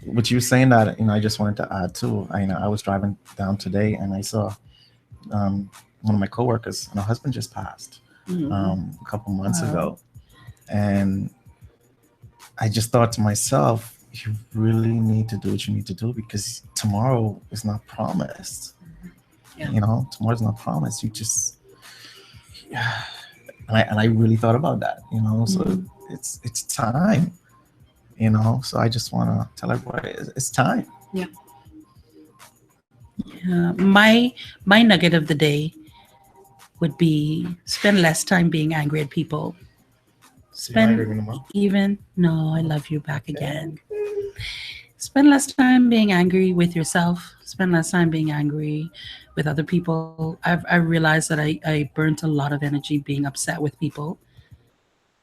[SPEAKER 2] what you saying that, I just wanted to add too. I was driving down today and I saw one of my coworkers, and her husband just passed a couple months ago. And I just thought to myself, you really need to do what you need to do, because tomorrow is not promised.
[SPEAKER 1] Yeah.
[SPEAKER 2] Tomorrow's not promised. You just, and I really thought about that, so it's time, so I just want to tell everybody it's time.
[SPEAKER 3] Yeah.
[SPEAKER 1] My nugget of the day would be spend less time being angry at people. No, I love you back again. Spend less time being angry with yourself. Spend less time being angry with other people. I realized that I burnt a lot of energy being upset with people.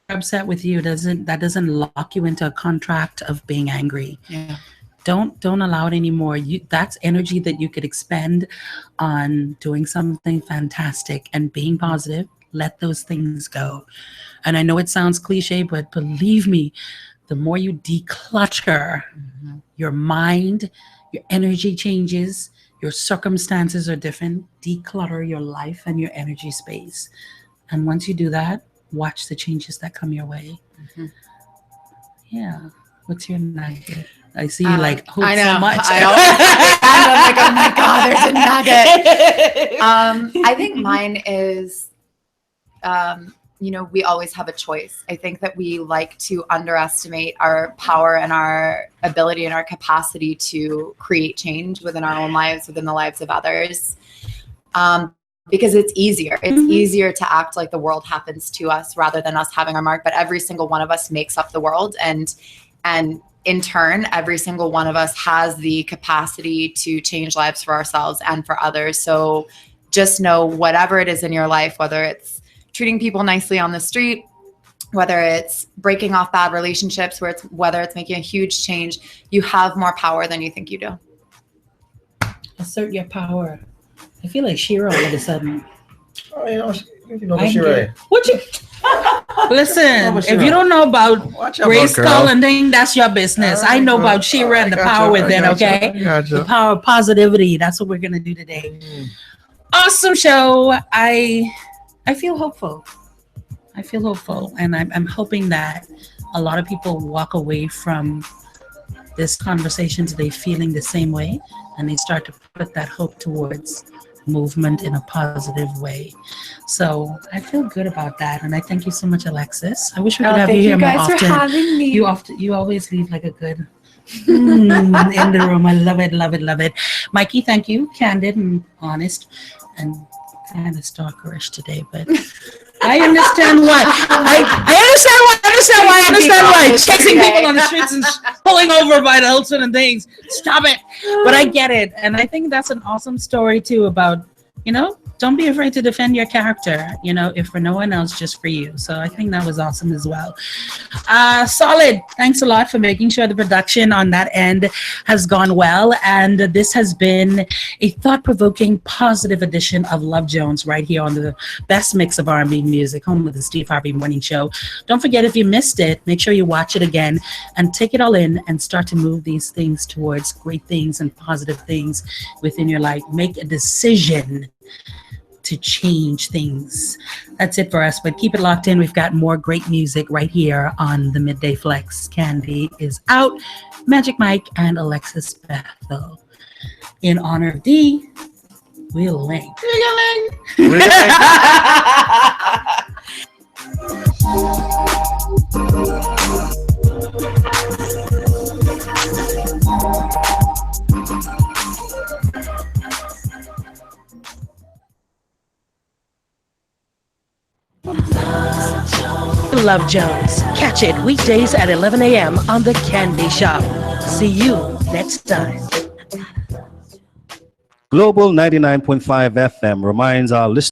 [SPEAKER 1] Upset with you that doesn't lock you into a contract of being angry.
[SPEAKER 3] Yeah.
[SPEAKER 1] Don't allow it anymore. That's energy that you could expend on doing something fantastic and being positive. Let those things go. And I know it sounds cliche, but believe me, the more you declutter your mind, your energy changes, your circumstances are different. Declutter your life and your energy space. And once you do that, watch the changes that come your way. Yeah. What's your nugget? I see you hope
[SPEAKER 3] I know,
[SPEAKER 1] so much.
[SPEAKER 3] I know. I'm like, oh my God, there's a nugget. I think mine is, we always have a choice. I think that we like to underestimate our power and our ability and our capacity to create change within our own lives, within the lives of others. Because it's easier. It's easier to act like the world happens to us rather than us having our mark. But every single one of us makes up the world. And in turn, every single one of us has the capacity to change lives for ourselves and for others. So just know, whatever it is in your life, whether it's treating people nicely on the street, whether it's breaking off bad relationships, whether it's making a huge change, you have more power than you think you do.
[SPEAKER 1] Assert your power. I feel like Shira all of a sudden.
[SPEAKER 2] Oh, Shira.
[SPEAKER 1] What you? Listen, if you don't know about Grace Skull and thing, that's your business. I know about Shira and the power within, okay? The power of positivity. That's what we're going to do today. Awesome show. I feel hopeful. And I'm hoping that a lot of people walk away from this conversation today feeling the same way, and they start to put that hope towards movement in a positive way. So I feel good about that, and I thank you so much, Alexis. I wish we could have you here more often.
[SPEAKER 3] For having me.
[SPEAKER 1] You always leave like a good in the room. I love it. Mikey, thank you. Candid and honest, and kind of stalkerish today, but I understand why. I understand why. Chasing people on the streets and pulling over by the Hilton and things. Stop it. But I get it. And I think that's an awesome story too about, don't be afraid to defend your character, if for no one else, just for you. So I think that was awesome as well. Solid. Thanks a lot for making sure the production on that end has gone well. And this has been a thought-provoking, positive edition of Love Jones right here on the best mix of R&B music, home of the Steve Harvey Morning Show. Don't forget, if you missed it, make sure you watch it again and take it all in and start to move these things towards great things and positive things within your life. Make a decision to change things. That's it for us, but keep it locked in. We've got more great music right here on the Midday Flex. Candy is out, Magic Mike and Alexis Bethel. In honor of D, we'll link. Love Jones. Catch it weekdays at 11 a.m. on The Candy Shop. See you next time.
[SPEAKER 5] Global 99.5 FM reminds our listeners